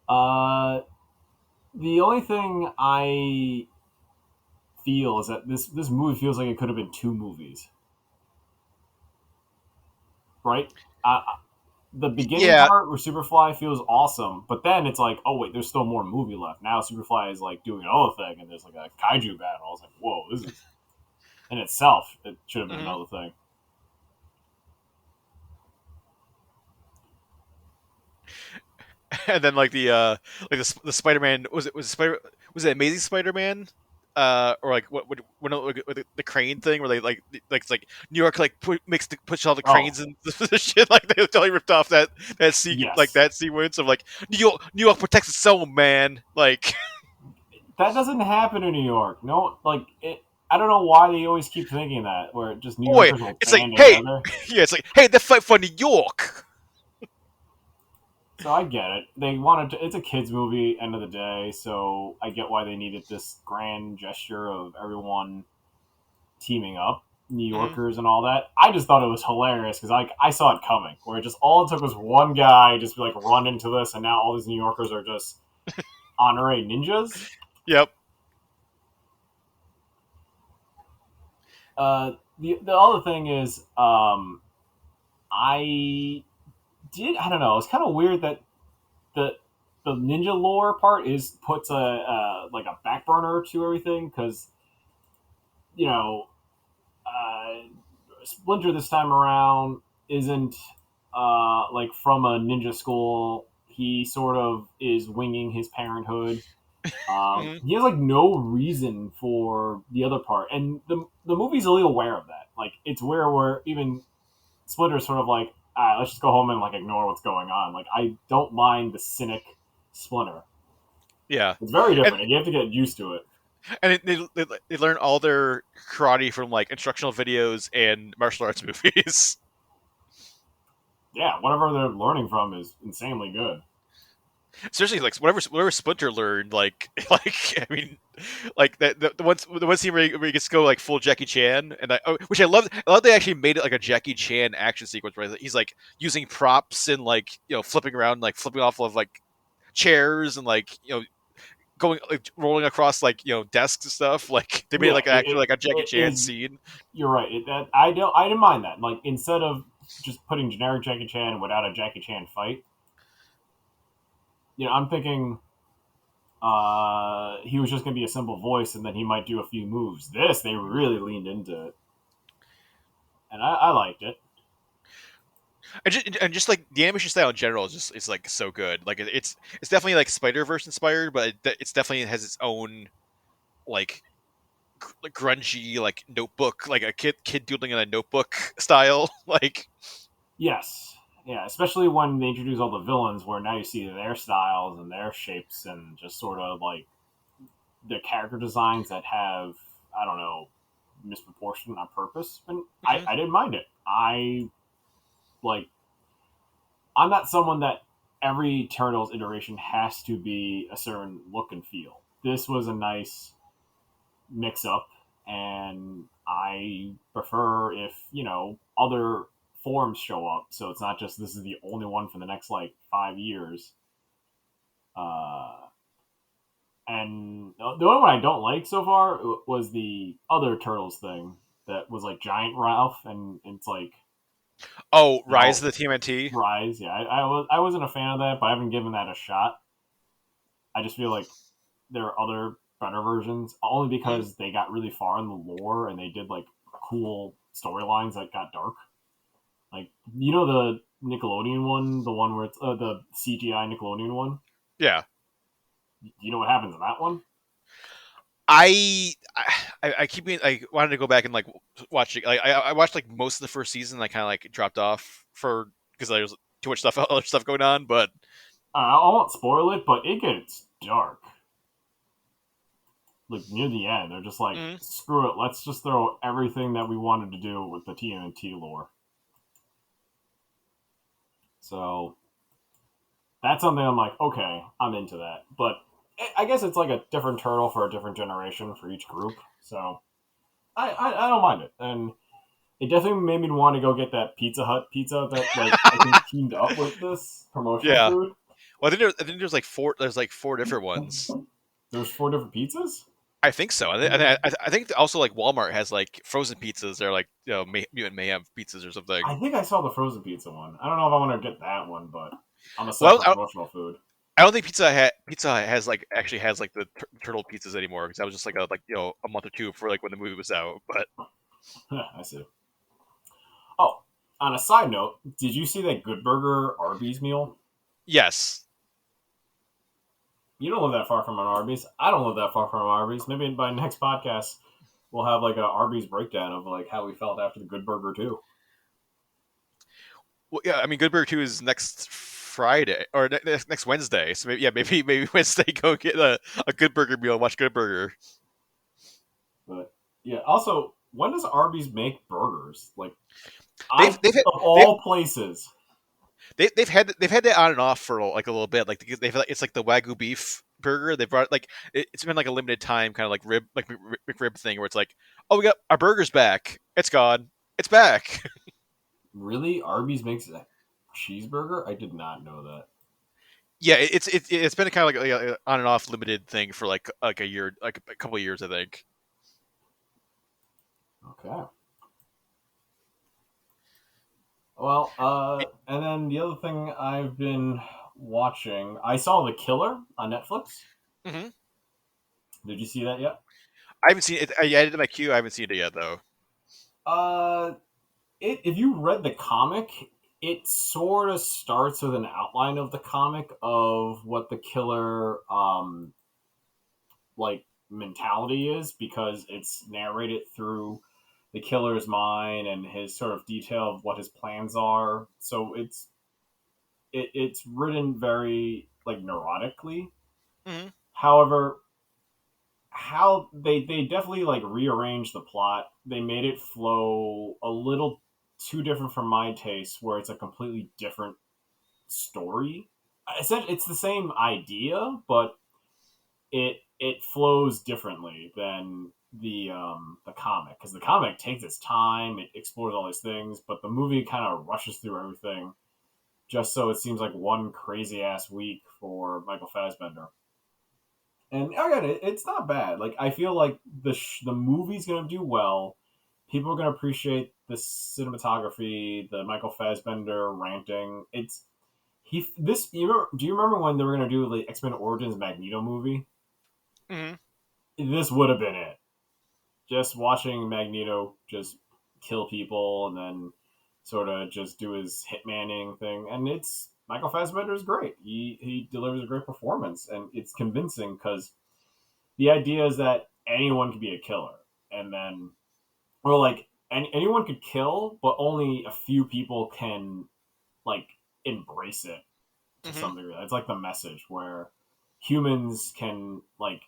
Uh, the only thing I feel is that this movie feels like it could have been two movies, right? The beginning Yeah. part where Superfly feels awesome, but then it's like, oh wait, there's still more movie left. Now Superfly is like doing another thing, and there's like a kaiju battle. I was like, whoa, this is in itself. It should have been hmm another thing. And then like the Spider Man was it Amazing Spider Man or like when the crane thing where they it's like New York like push all the Oh, cranes and the shit like they totally ripped off yes. that sequence of like New York protects its own man like That doesn't happen in New York. No, like it. I don't know why they always keep thinking that. Where just New boy Yorkers will it's like band hey together. yeah it's like hey they fight for New York. So I get it. They wanted to. It's a kids movie. End of the day. So I get why they needed this grand gesture of everyone teaming up, New Mhm. Yorkers and all that. I just thought it was hilarious because I saw it coming. Where it just all it took was one guy just be like run into this, and now all these New Yorkers are just honorary ninjas. Yep. The other thing is, I I don't know. It's kind of weird that the the ninja lore part is puts a like a back burner to everything because you know uh, Splinter this time around isn't like from a ninja school. He sort of is winging his parenthood. Mhm. He has like no reason for the other part, and the movie's really aware of that. Like it's where even Splinter's sort of like, let's just go home and like ignore what's going on. Like I don't mind the cynic Splinter. Yeah. It's very And different, and you have to get used to it. they learn all their karate from like instructional videos and martial arts movies. Yeah, whatever they're learning from is insanely good. Seriously, like whatever Splinter learned, like I mean, like the one scene where he gets to go like full Jackie Chan, and which I love. I love they actually made it like a Jackie Chan action sequence where he's like using props and like flipping around, like flipping off of like chairs and like going like rolling across like desks and stuff. Like they made it Yeah, like actually like a Jackie it Chan is. scene. You're right. I didn't mind that. Like instead of just putting generic Jackie Chan without a Jackie Chan fight, I'm thinking he was just gonna be a simple voice, and then he might do a few moves. This they really leaned into it, and I liked it. And just like the animation style in general is just it's like so good. Like it's definitely like Spider Verse inspired, but it's definitely has its own like like grungy like notebook like a kid doodling in a notebook style like Yes, yeah, especially when they introduce all the villains, where now you see their styles and their shapes, and just sort of like the character designs that have I don't know misproportion on purpose, and Mhm. I didn't mind it. Like I'm not someone that every Turtles iteration has to be a certain look and feel. This was a nice mix up, and I prefer if other forms show up, so it's not just this is the only one for the next like 5 years. Uh, and the only one I don't like so far was the other Turtles thing that was like Giant Ralph, and it's like Oh, Rise now of the TMNT. Rise. Yeah, I wasn't a fan of that, but I haven't given that a shot. I just feel like there are other better versions, only Mhm. because they got really far in the lore and they did like cool storylines that got dark. Like the Nickelodeon one, the one where it's the CGI Nickelodeon one. Yeah. You know what happens in that one? I keep being I wanted to go back and like watch it. Like I watched like most of the first season. I kind of like dropped off for because there's too much stuff other stuff going on. But I won't spoil it, but it gets dark. Like near the end, they're just like, mhm. screw it, let's just throw everything that we wanted to do with the TMNT lore. So that's something I'm like, okay, I'm into that. But I guess it's like a different turtle for a different generation for each group. So I don't mind it. And it definitely made me want to go get that Pizza Hut pizza that like I think teamed up with this promotional Yeah. food. Well, I think there's like four. There's like four different ones. There's four different pizzas. I think so. I think also like Walmart has like frozen pizzas. They're like Mutant Mayhem pizzas or something. I think I saw the frozen pizza one. I don't know if I want to get that one, but I'm a sucker Well, for promotional food. I don't think Pizza Hut has like actually has like the turtle pizzas anymore because that was just like a month or two for like when the movie was out. But I see. Oh, on a side note, did you see that Good Burger Arby's meal? yes, You don't live that far from an Arby's. I don't live that far from an Arby's. Maybe by next podcast we'll have like a Arby's breakdown of like how we felt after the Good Burger too. Well, yeah, I mean, Good Burger 2 is next Friday or next Wednesday. So maybe, yeah, maybe Wednesday go get a Good Burger meal and watch Good Burger. But yeah, also, when does Arby's make burgers? Like, I They've had, of they've all places. they've had that on and off for like a little bit. Like they've it's like the Wagyu beef burger. They brought like it's been like a limited time kind of like rib like McRib thing where it's like, oh, we got our burger's back. It's gone. It's back. Really, Arby's makes a cheeseburger? I did not know that. Yeah, it's been kind of like a on and off limited thing for like a year, like a couple of years, I think. Okay. Well, and then the other thing I've been watching, I saw The Killer on Netflix. Hmm. Did you see that yet? I haven't seen it. I added it to my queue. I haven't seen it yet though. Uh, if you read the comic, it sort of starts with an outline of the comic of what the killer like mentality is because it's narrated through the killer's mind and his sort of detail of what his plans are. So it's written very like neurotically. Hmm. However, how they definitely like rearranged the plot. They made it flow a little too different from my taste, where it's a completely different story. Essentially, it's the same idea, but it flows differently than the comic because the comic takes its time, it explores all these things, but the movie kind of rushes through everything just so it seems like one crazy ass week for Michael Fassbender. And again, it's not bad. Like I feel like the movie's gonna do well. People are gonna appreciate the cinematography, the Michael Fassbender ranting. It's he this you remember, do you remember when they were gonna do the X Men Origins Magneto movie? Hmm. This would have been it. Just watching Magneto just kill people and then sort of just do his hitmaning thing, and it's Michael Fassbender is great. He delivers a great performance, and it's convincing because the idea is that anyone can be a killer, and then or like anyone could kill, but only a few people can like embrace it to Hmm. some degree. It's like the message where humans can like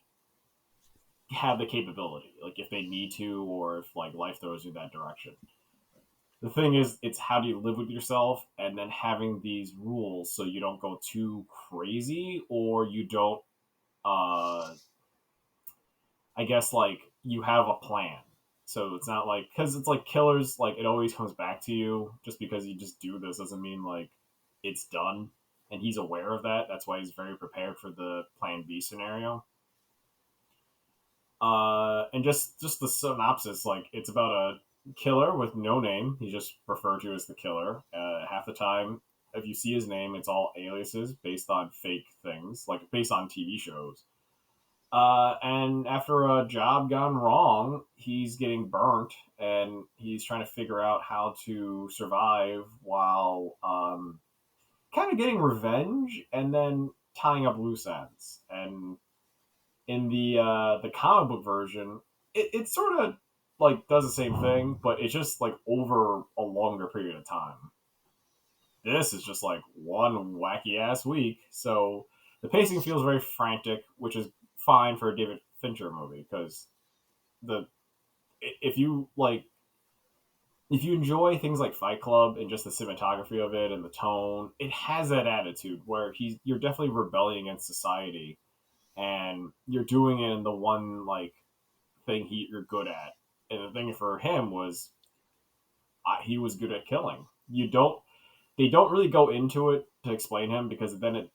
have the capability, like if they need to, or if like life throws you that direction. The thing is, it's how do you live with yourself, and then having these rules so you don't go too crazy, or you don't. I guess like you have a plan, so it's not like because it's like killers, like it always comes back to you. Just because you just do this doesn't mean like it's done, and he's aware of that. That's why he's very prepared for the Plan B scenario. And just the synopsis, like it's about a killer with no name. He's just referred to as the killer. Half the time, if you see his name, it's all aliases based on fake things, like based on TV shows. And after a job gone wrong, he's getting burnt, and he's trying to figure out how to survive while kind of getting revenge and then tying up loose ends. And in the comic book version, it sort of like does the same thing, but it's just like over a longer period of time. This is just like one wacky ass week, so the pacing feels very frantic, which is fine for a David Fincher movie because the if you like if you enjoy things like Fight Club and just the cinematography of it and the tone, it has that attitude where you're definitely rebelling against society and you're doing it in the one like thing you're good at. And the thing for him was he was good at killing. You don't they don't really go into it to explain him because then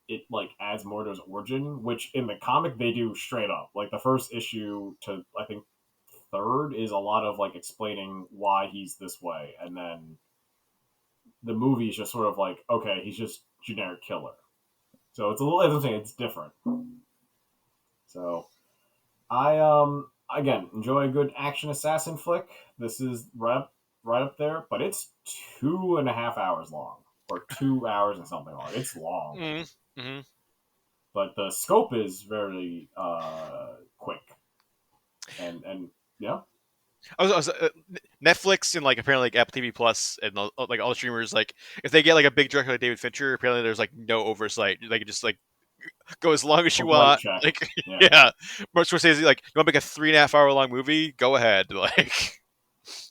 it like adds more to his origin, which in the comic they do straight up. Like the first issue to I think third is a lot of like explaining why he's this way, and then the movie is just sort of like okay, he's just generic killer. So it's a little as I'm saying, it's different. So I again enjoy a good action assassin flick. This is right up there, but it's 2.5 hours long or 2 hours and something long. It's long. Hmm. Hmm. but the scope is very quick and yeah. Netflix and like apparently like Apple TV Plus and like all the streamers, like if they get like a big director like David Fincher, apparently there's like no oversight. They can just like go as long as A you blank want. check. Like Yeah. yeah, Martin Scorsese like you want to make a 3.5 hour long movie? Go ahead. Like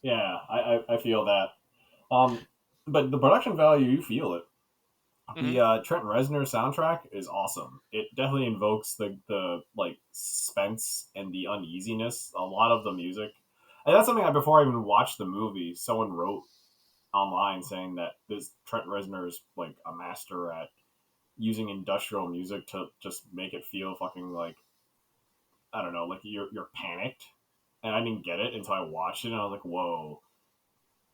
Yeah, I feel that. But the production value, you feel it. hmm The Trent Reznor soundtrack is awesome. It definitely invokes the like suspense and the uneasiness. A lot of the music, and that's something I before I even watched the movie, someone wrote online saying that this Trent Reznor is like a master at using industrial music to just make it feel fucking like I don't know, like you're panicked. And I didn't get it until I watched it, and I was like, whoa.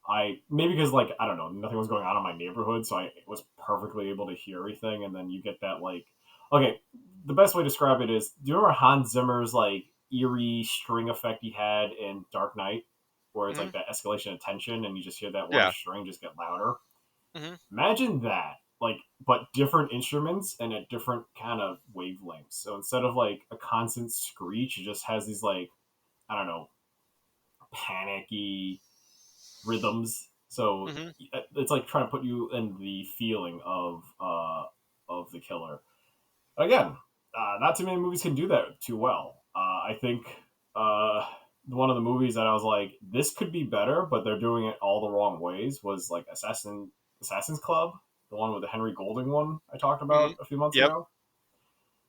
I maybe because like I don't know, nothing was going on in my neighborhood, so I was perfectly able to hear everything. And then you get that like, okay, the best way to describe it is, do you remember Hans Zimmer's like eerie string effect he had in Dark Knight, where it's hmm like that escalation of tension, and you just hear that one yeah. string just get louder? hmm Imagine that, like, but different instruments and at different kind of wavelengths. So instead of like a constant screech, it just has these like I don't know, panicky rhythms. So hmm it's like trying to put you in the feeling of the killer. Again, not too many movies can do that too well. I think uh, one of the movies that I was like, this could be better, but they're doing it all the wrong ways was like Assassin's Club, the one with the Henry Golding one I talked hmm about a few months Yep. ago.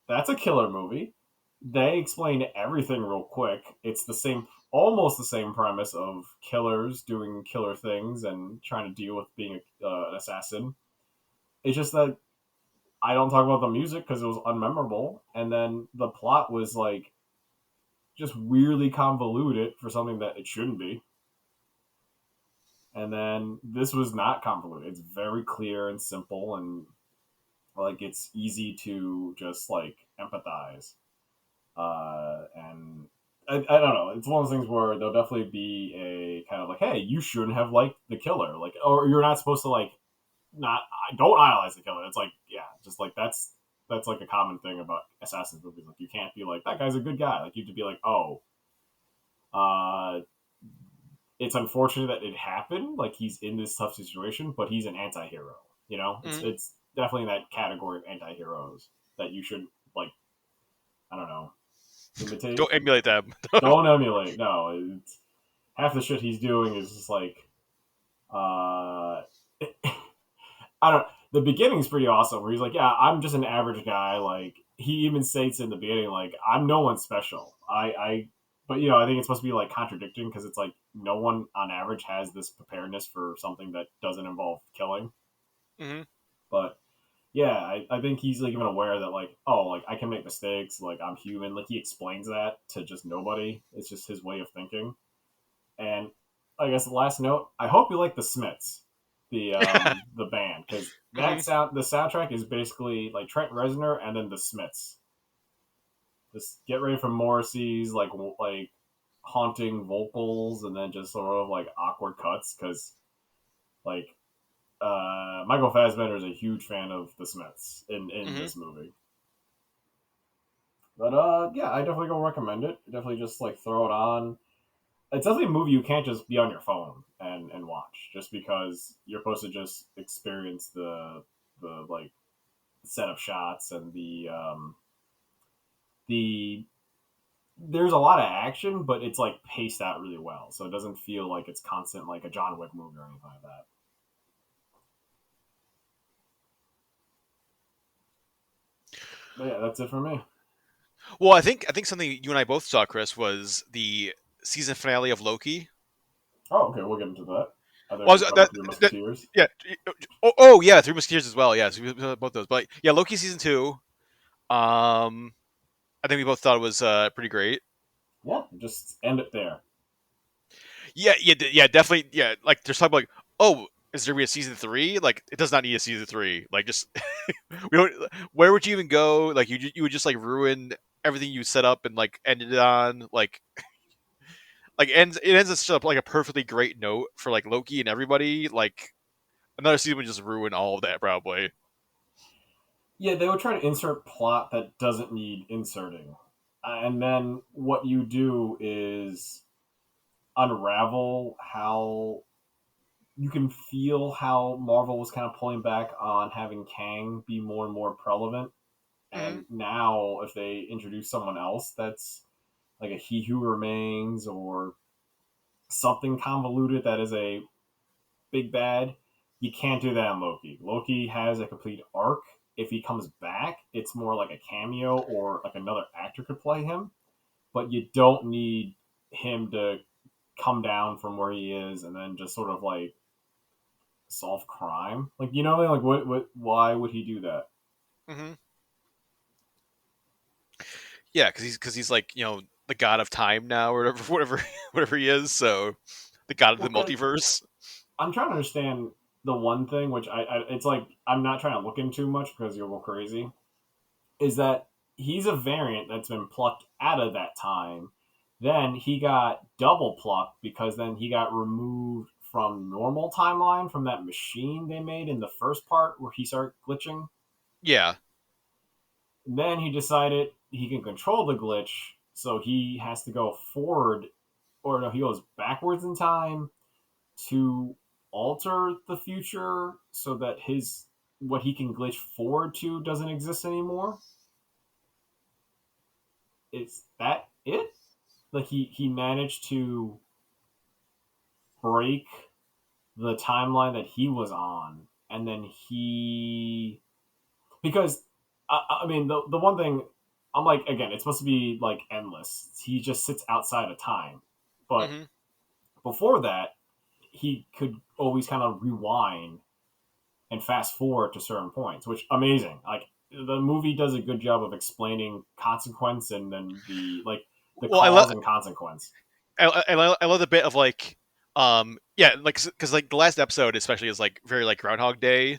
That's a killer movie. They explain everything real quick. It's the same, almost the same premise of killers doing killer things and trying to deal with being an assassin. It's just that I don't talk about the music because it was unmemorable, and then the plot was like just weirdly convoluted for something that it shouldn't be. And then this was not convoluted. It's very clear and simple, and like it's easy to just like empathize. And I don't know. It's one of those things where there'll definitely be a kind of like, hey, you shouldn't have liked the killer, like, or you're not supposed to like not don't idolize the killer. It's like, yeah, just like that's like a common thing about assassin movies. Like, you can't be like that guy's a good guy. Like, you have to be like, oh, uh, it's unfortunate that it happened. Like, he's in this tough situation, but he's an anti-hero. You know, hmm it's definitely in that category of anti-heroes that you should like. I don't know, imitate. Don't emulate them. Don't emulate. No, it's, half the shit he's doing is just like, I don't. The beginning's pretty awesome. Where he's like, "Yeah, I'm just an average guy." Like, he even states in the beginning, like, "I'm no one special." But I think it's supposed to be like contradicting because it's like no one on average has this preparedness for something that doesn't involve killing. hmm But yeah, I think he's like even aware that like, oh, like I can make mistakes. Like, I'm human. Like, he explains that to just nobody. It's just his way of thinking. And I guess the last note, I hope you like the Smiths, the band, because hmm the soundtrack is basically like Trent Reznor and then the Smiths. Just get ready for Morrissey's like haunting vocals and then just sort of like awkward cuts because like Michael Fassbender is a huge fan of the Smiths in hmm this movie. But yeah, I definitely go recommend it. Definitely just like throw it on. It's definitely a movie you can't just be on your phone and watch just because you're supposed to just experience the like set of shots and the there's a lot of action, but it's like paced out really well, so it doesn't feel like it's constant like a John Wick movie or anything like that. But yeah, that's it for me. Well, I think something you and I both saw, Chris, was the season finale of Loki. Oh, okay, we'll get into that. I thought we Well, were talking that, about Three that Musketeers. yeah. Oh, yeah, Three Musketeers as well. Yeah, so we both those. But yeah, Loki season two. Um, I think we both thought it was pretty great. Yeah, just end it there. Yeah, yeah, definitely. Yeah, like there's talking about like, oh, is there gonna be a season three? Like, it does not need a season three. Like, just we don't. Where would you even go? Like, you would just like ruin everything you set up and like ended it on. Like ends it ends up like a perfectly great note for like Loki and everybody. Like another season would just ruin all of that probably. Yeah, they would try to insert plot that doesn't need inserting. And then what you do is unravel how you can feel how Marvel was kind of pulling back on having Kang be more and more prevalent. Hmm. And now, if they introduce someone else that's like a He Who Remains or something convoluted that is a big bad, you can't do that on Loki. Loki has a complete arc. If he comes back, it's more like a cameo or like another actor could play him, but you don't need him to come down from where he is and then just sort of like solve crime. Like you know, like what why would he do that? Hmm. Yeah, because he's like the god of time now, or whatever, whatever he is. So the god of the Well, cause multiverse. I'm trying to understand the one thing which it's like I'm not trying to look into much because you'll go crazy. Is that he's a variant that's been plucked out of that time. Then he got double plucked because then he got removed from normal timeline from that machine they made in the first part where he started glitching. Yeah. And then he decided he can control the glitch, so he has to go forward, or no, he goes backwards in time to alter the future so that his what he can glitch forward to doesn't exist anymore. Is that it? Like he managed to break the timeline that he was on, and then he because I mean the one thing I'm like again it's supposed to be like endless. He just sits outside of time, but Hmm. before that he could always kind of rewind and fast forward to certain points, which amazing. Like the movie does a good job of explaining consequence and then the Well, I love cause and consequence. I love the bit of like yeah, like because like the last episode especially is like very like Groundhog Day.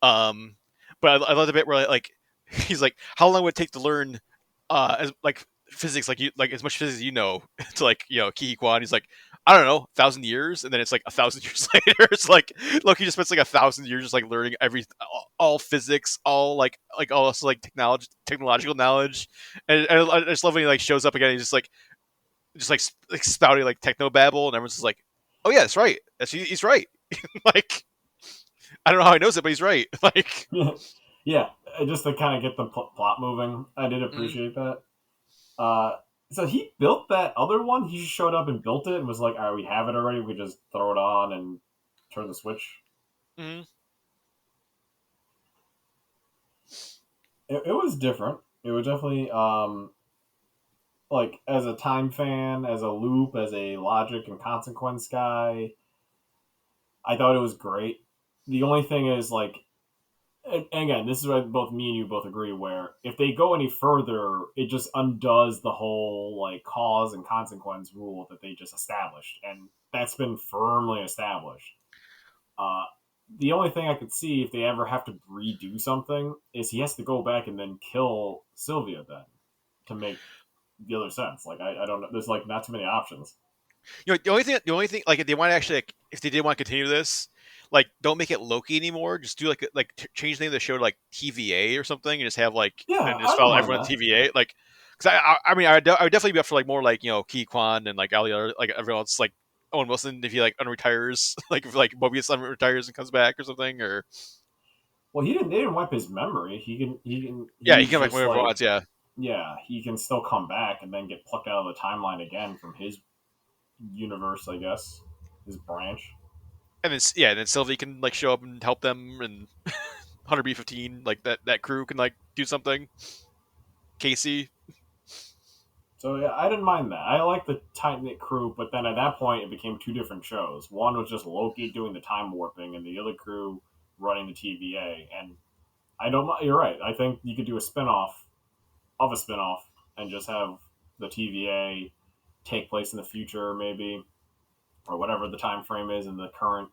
Um, but I love the bit where like he's like, how long would it take to learn as like physics, like you like as much physics as you know to like Ki Kwan? He's like, I don't know, 1,000 years, and then it's like 1,000 years later. It's like look, he just spends like 1,000 years just like learning all physics, all also like technological knowledge, and I just love when he like shows up again. He's just like spouting like techno babble, and everyone's just like, oh yeah, that's right, he's right. Like I don't know how he knows it, but he's right. Like. Yeah, just to kind of get the plot moving. I did Mm-hmm. appreciate that. Uh, so he built that other one. He just showed up and built it and was like, "All right, we have it already. We just throw it on and turn the switch." Mm-hmm. It was different. It was definitely like as a time fan, as a loop, as a logic and consequence guy. I thought it was great. The only thing is like and again, this is where both me and you both agree. Where if they go any further, it just undoes the whole like cause and consequence rule that they just established, and that's been firmly established. Uh, the only thing I could see if they ever have to redo something is he has to go back and then kill Sylvia then to make the other sense. Like I don't know. There's like not too many options. The only thing, like if they want to actually, like, if they did want to continue this, like don't make it Loki anymore. Just do change the name of the show to like TVA or something, and just have like Yeah, and I just don't follow mind everyone at that. TVA. Like, because I mean, I would definitely be up for like more like Ki Kwan and like all the other like everyone else like Owen Wilson if he like unretires, like if like Mobius unretires and comes back or something, or Well, he didn't. They didn't wipe his memory. yeah, he He's can come back just whenever he like wants. Yeah, yeah, he can still come back and then get plucked out of the timeline again from his universe, I guess, his branch. and then Sylvie can like show up and help them, and 100B15 like that crew can like do something. Casey. So yeah, I didn't mind that. I like the tight knit crew, but then at that point it became two different shows. One was just Loki doing the time warping, and the other crew running the TVA. And I don't. You're right. I think you could do a spinoff of a spinoff and just have the TVA take place in the future, maybe, or whatever the time frame is in the current.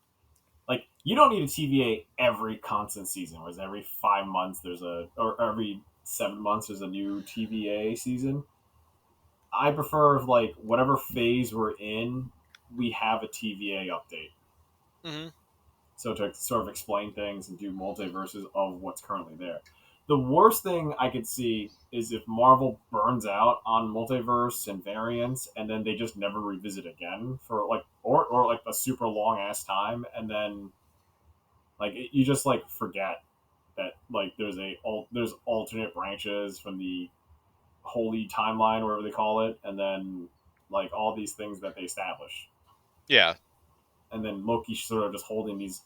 Like you don't need a TVA every constant season. Whereas every 5 months there's or every 7 months there's a new TVA season. I prefer like whatever phase we're in, we have a TVA update. Hmm. So to sort of explain things and do multiverses of what's currently there. The worst thing I could see is if Marvel burns out on multiverse and variants, and then they just never revisit again for like or like a super long ass time, and then like you just like forget that like there's alternate branches from the holy timeline, whatever they call it, and then like all these things that they establish, Yeah. and then Loki sort of just holding these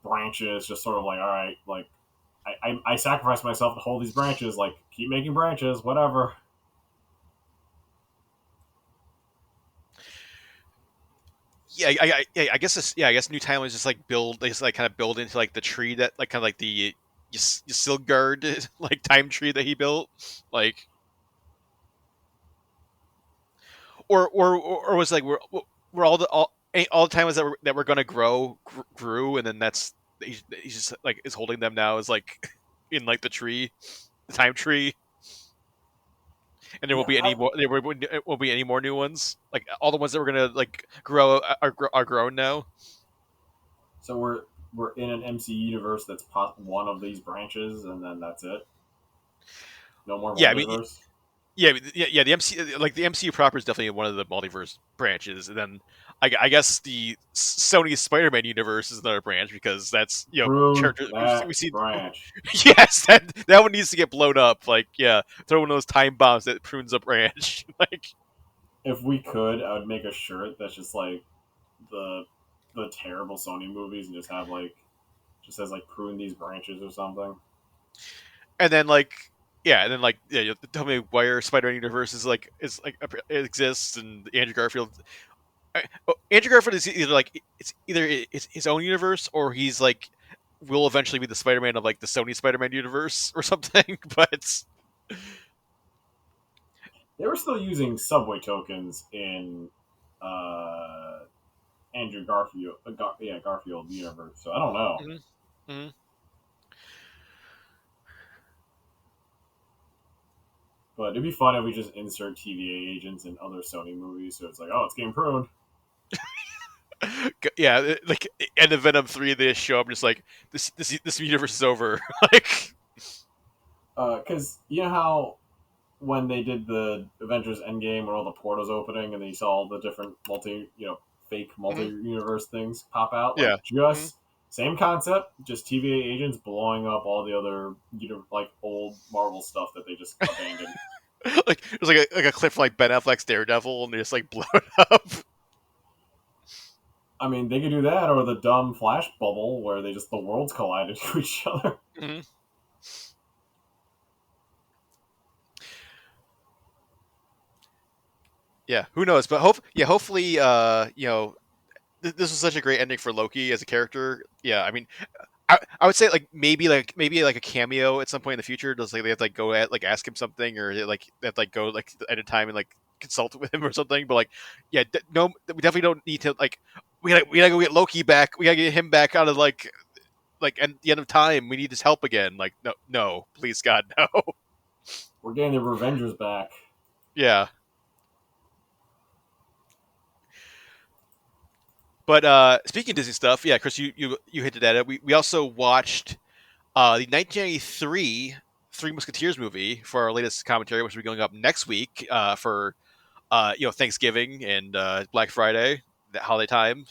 branches, just sort of like, all right, like I sacrifice myself to hold these branches, like keep making branches, whatever. Yeah, I guess this. Yeah, I guess New Timelines just like build. They just like kind of build into like the tree that like kind of like the Silgard like time tree that he built. Like, or was like we're all the timelines that we're gonna grow grew, and then that's he's just like is holding them now is like in like the tree, the time tree, and there Yeah, won't be any more. Won't be any more new ones. Like all the ones that we're gonna like grow are grown now. so we're in an MC universe that's one of these branches, and then that's it. No more Yeah, I mean, multiverse. yeah. The MCU proper is definitely one of the multiverse branches, and then I guess the Sony Spider-Man universe is another branch because that's Prune characters that we see. branch. Yes, that one needs to get blown up. Like, yeah, throw one of those time bombs that prunes a branch. Like, If we could, I would make a shirt that's just like the the terrible Sony movies and just have like just says like prune these branches or something. and then like. Yeah, and then like you tell me where Spider-Man universe is like it exists, and Andrew Garfield Andrew Garfield is either like it's his own universe or he's like will eventually be the Spider-Man of like the Sony Spider-Man universe or something. But They were still using subway tokens in uh, Andrew Garfield, Garfield universe. So I don't know, Mhm, mhm. but it'd be fun if we just insert TVA agents in other Sony movies. So it's like, oh, it's getting pruned. Yeah, like end of Venom 3 they just show up just like this universe is over. Like Because you know how when they did the Avengers Endgame, where all the portals opening and then you saw all the different fake mhm, multi-universe things pop out, like yeah. Mhm. just same concept, just TVA agents blowing up all the other like old Marvel stuff that they just abandoned. Like there's like a clip from like Ben Affleck's Daredevil and they just like blow it up. I mean, they could do that, or the dumb Flash bubble where they just the worlds collided to each other. Mhm. Yeah, who knows? But hopefully this was such a great ending for Loki as a character. Yeah, I mean, I would say like maybe like a cameo at some point in the future. Does like they have to like go at like ask him something or they have to like go like at a time and like consult with him or something. But like yeah, no, we definitely don't need to like we gotta go get Loki back. We gotta get him back out of like at the end of time. We need his help again. Like no, please God no. We're getting the Revengers back. Yeah, but speaking of Disney stuff, yeah, Chris, you hinted at it. We also watched the 1993 Three Musketeers movie for our latest commentary, which will be going up next week for Thanksgiving and Black Friday, the holiday time.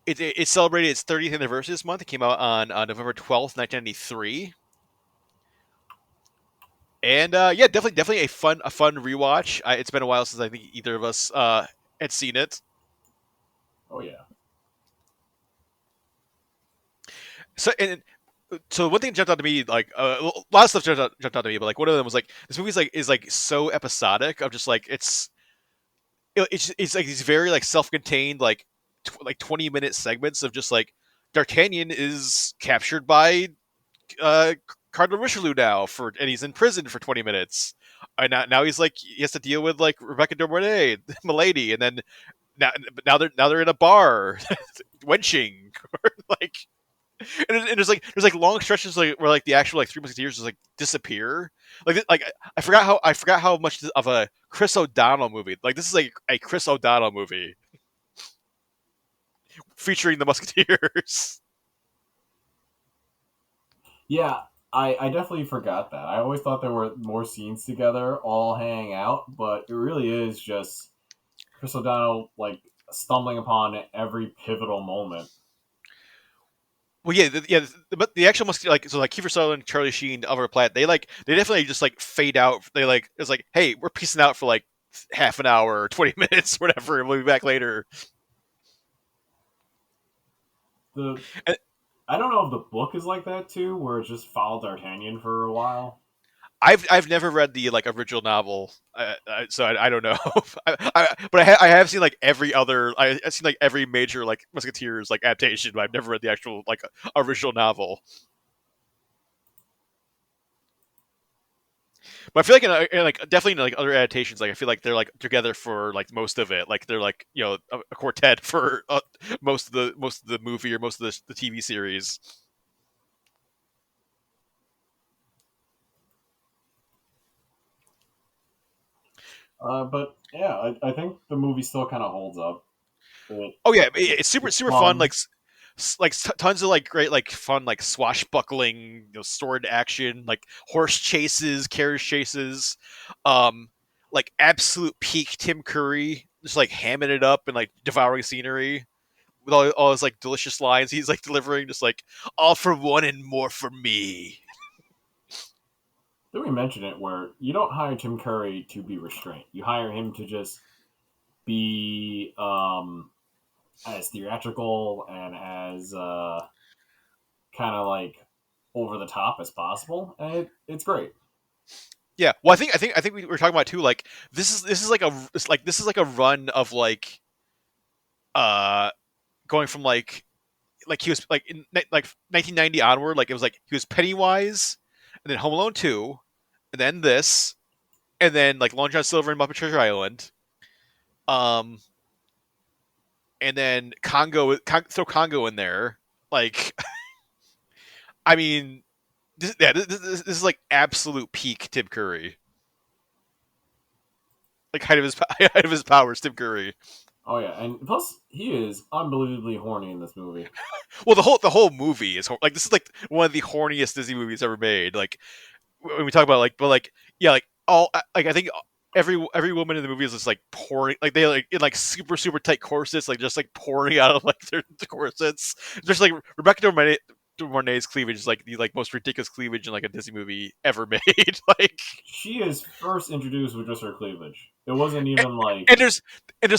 It celebrated its 30th anniversary this month. It came out on November 12th, 1993. And yeah, definitely a fun rewatch. It's been a while since I think either of us had seen it. Oh yeah. So one thing that jumped out to me, like a lot of stuff jumped out to me, but like one of them was like this movie's like is like so episodic of just like it's like these very like self-contained like 20-minute segments of just like D'Artagnan is captured by uh Cardinal Richelieu now and he's in prison for 20 minutes. And now he's like he has to deal with like Rebecca De Mornay, Milady, and then now they're in a bar wenching or like and there's like long stretches like where like the actual like Three Musketeers just like disappear. Like I forgot how much of a Chris O'Donnell movie. Like this is like a Chris O'Donnell movie featuring the Musketeers. Yeah, I definitely forgot that. I always thought there were more scenes together, all hanging out, but it really is just Chris O'Donnell like stumbling upon every pivotal moment. Well, yeah, but the actual must like so like Kiefer Sutherland, Charlie Sheen, Oliver Platt, they definitely just like fade out. They like it's like, hey, we're piecing out for like half an hour, or 20 minutes, whatever, and we'll be back later. The And I don't know if the book is like that too, where it just followed D'Artagnan for a while. I've never read the like original novel, so I don't know. But I have seen like every other. I've seen like every major like Musketeers like adaptation, but I've never read the actual like original novel. But I feel like in like definitely in like other adaptations, like I feel like they're like together for like most of it. Like they're like a quartet for most of the movie or most of the TV series. But yeah, I think the movie still kind of holds up. Oh yeah, it's It's super fun. fun. Like tons of like great like fun like swashbuckling, sword action, like horse chases, carriage chases, um, like absolute peak Tim Curry, just like hamming it up and like devouring scenery with all his like delicious lines he's like delivering, just like all for one and more for me. Did we mention it where you don't hire Tim Curry to be restrained? You hire him to just be as theatrical and as kind of like over the top as possible, and it's great. Yeah, well, I think we were talking about too. Like this is like this is like a run of uh going from like he was like in like 1990 onward, like it was like he was Pennywise, and then Home Alone 2, and then this, and then like Long John Silver and Muppet Treasure Island, um, and then throw Congo in there. Like, I mean, this is like absolute peak Tim Curry, like height of his height of his powers, Tim Curry. Oh yeah, and plus he is unbelievably horny in this movie. Well, the whole movie is like this is like one of the horniest Disney movies ever made. Like when we talk about like, but like yeah, like all like I think every woman in the movie is just like pouring, like they like in like super tight corsets, like just like pouring out of like their corsets. Just like Rebecca De Mornay's cleavage is like the like most ridiculous cleavage in like a Disney movie ever made. Like She is first introduced with just her cleavage. It wasn't and, even like and there's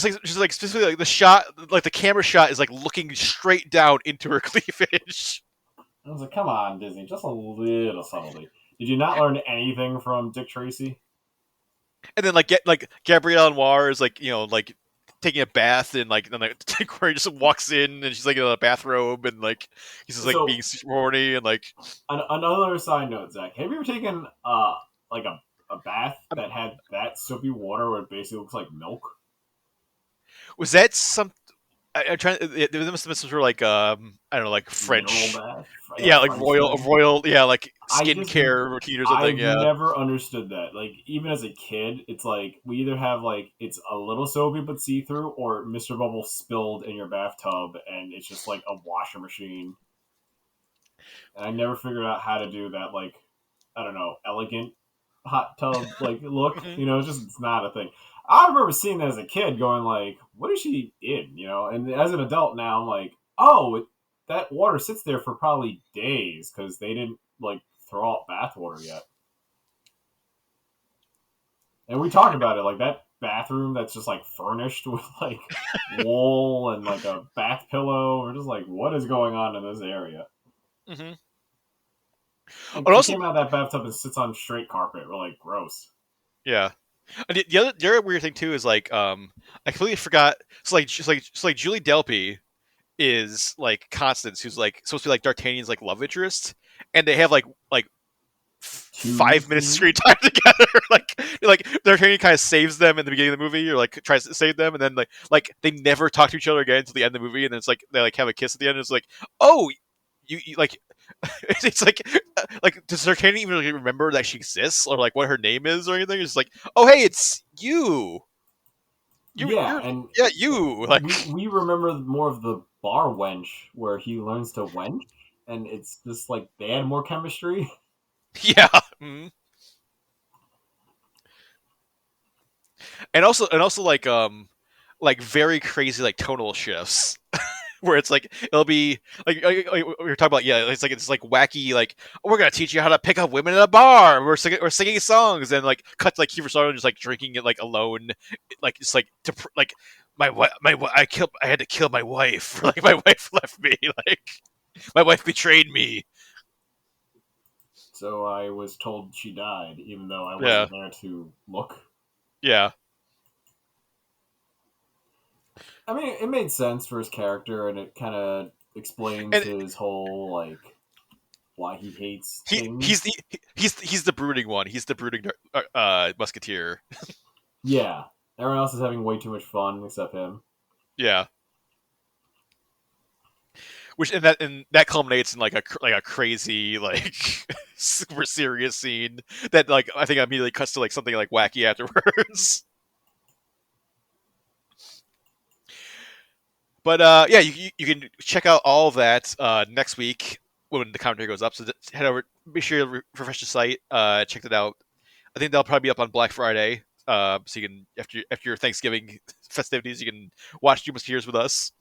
like just like specifically like the shot, like the camera shot is like looking straight down into her cleavage. I was like, come on, Disney, just a little subtlety. Did you not learn anything from Dick Tracy? And then like get like Gabrielle Noir is like like taking a bath, and like then like Corey just walks in and she's like in a bathrobe, and like he's just like So being super horny, and like another side note, Zach, have you ever taken like a bath um, that had that soapy water where it basically looks like milk? was that some? I'm trying. There must have been some sort of like I don't know, like Mineral French, bath? Yeah, yeah, like French thing. royal, yeah, like I just skincare routine or something. I've Yeah. never understood that. Like even as a kid, it's like we either have like it's a little soapy but see through, or Mr. Bubble spilled in your bathtub and it's just like a washer machine. And I never figured out how to do that. Like I don't know, elegant hot tub like look. Hmm. You know, it's not a thing. I remember seeing that as a kid, going like, "What is she in?" You know, and as an adult now, I'm like, "Oh, that water sits there for probably days because they didn't like throw out bath water yet." And we talked about it, like that bathroom that's just like furnished with like wool and like a bath pillow. We're just like, what is going on in this area? Hmm. Like And she also, came out of that bathtub and sits on straight carpet. We're like, gross. yeah. And the other weird thing too is like I completely forgot. So like Julie Delpy is like Constance, who's like supposed to be like D'Artagnan's like love interest, and they have like Two 5 minutes of scenes. screen time together. like D'Artagnan kind of saves them in the beginning of the movie, or like tries to save them, and then like they never talk to each other again until the end of the movie, and then it's like they like have a kiss at the end. And it's like, oh, you like it's like does D'Artagnan even really remember that she exists, or like what her name is or anything? It's like, oh hey, it's you. Yeah, You're and you we like we remember more of the bar wench where he learns to wench. and it's just like they had more chemistry. Yeah. Mhm. And also like very crazy like tonal shifts where it's like it'll be like we were talking about, yeah, it's like wacky, like, "Oh, we're gonna teach you how to pick up women in a bar, we're singing songs," and like cut to like Kiefer Sutherland just like drinking it like alone, like just like like I had to kill my wife, like my wife left me, like my wife betrayed me. So I was told she died, even though I Yeah, wasn't there to look. yeah. I mean, it made sense for his character, and it kind of explains And his whole like why he hates he he's things. the he's the brooding one. He's the brooding musketeer. Yeah, everyone else is having way too much fun except him. Yeah. Which and that culminates in like a crazy like super serious scene that like I think immediately cuts to like something like wacky afterwards. But yeah, you can check out all of that next week when the commentary goes up. So head over, make sure you refresh the site, check it out. I think they'll probably be up on Black Friday, so you can after your Thanksgiving festivities, you can watch Three Musketeers with us.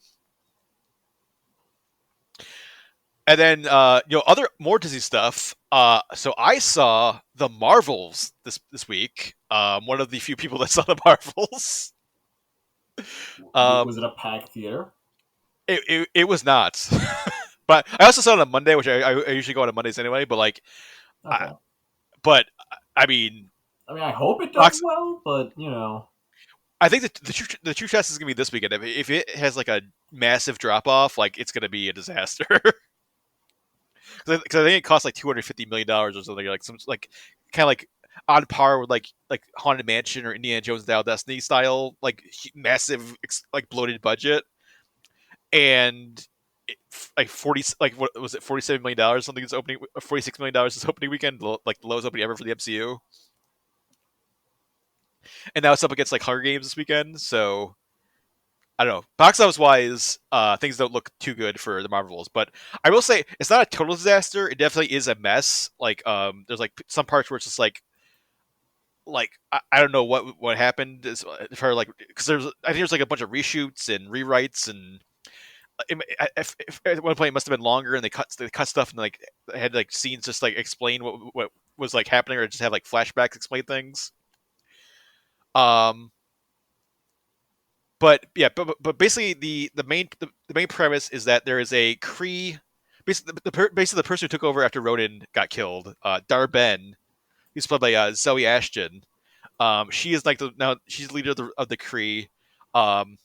And then other more Disney stuff. So I saw the Marvels this week. One of the few people that saw the Marvels. Was Um, it a packed theater? it was not, but I also saw it on Monday, which I usually go on Mondays anyway. But like, I, Okay. but I mean, I mean, I hope it does box. well, but you know, I think the true test is gonna be this weekend. If it has like a massive drop off, like it's gonna be a disaster. Because I think it costs like $250 million or something, like some like kind of like on par with like Haunted Mansion or Indiana Jones and the Dial of Destiny style, like massive like bloated budget, and like 40, like what was it, $47 million something is opening, $46 million is opening weekend, like the lowest opening ever for the MCU, and now it's up against like Hunger Games this weekend, so. I don't know. Box office wise, things don't look too good for the Marvels, but I will say it's not a total disaster. It definitely is a mess. Like, there's like some parts where it's just like I don't know what happened for like because I think there's like a bunch of reshoots and rewrites and if at one point it must have been longer and they cut stuff and like they had like scenes just like explain what was like happening or just have like flashbacks explain things. Um, but yeah, but basically the main premise is that there is a Kree. Basically, the person who took over after Ronan got killed, Dar-Ben, who's played by Zoe Ashton. She is like now she's leader of the Kree, um,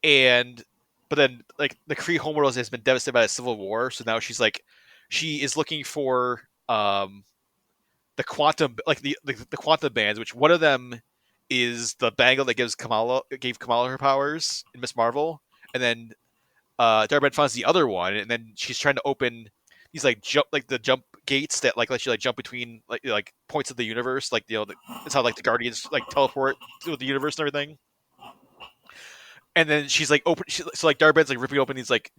and but then like the Kree homeworld has been devastated by a civil war, so now she is looking for the quantum like the quantum bands, which one of them is the bangle that gave Kamala her powers in Miss Marvel, and then Darben finds the other one, and then she's trying to open these like the jump gates that like let you like jump between like points of the universe, like it's how like the Guardians like teleport to the universe and everything. And then she's like so like Darben's like ripping open these like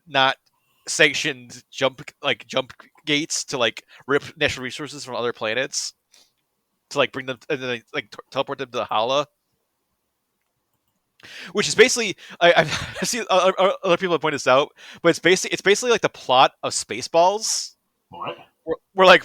not sanctioned jump gates to like rip natural resources from other planets to like bring them and then like teleport them to the Hala, which is basically I see other people have pointed this out, but it's basically like the plot of Spaceballs. what We're like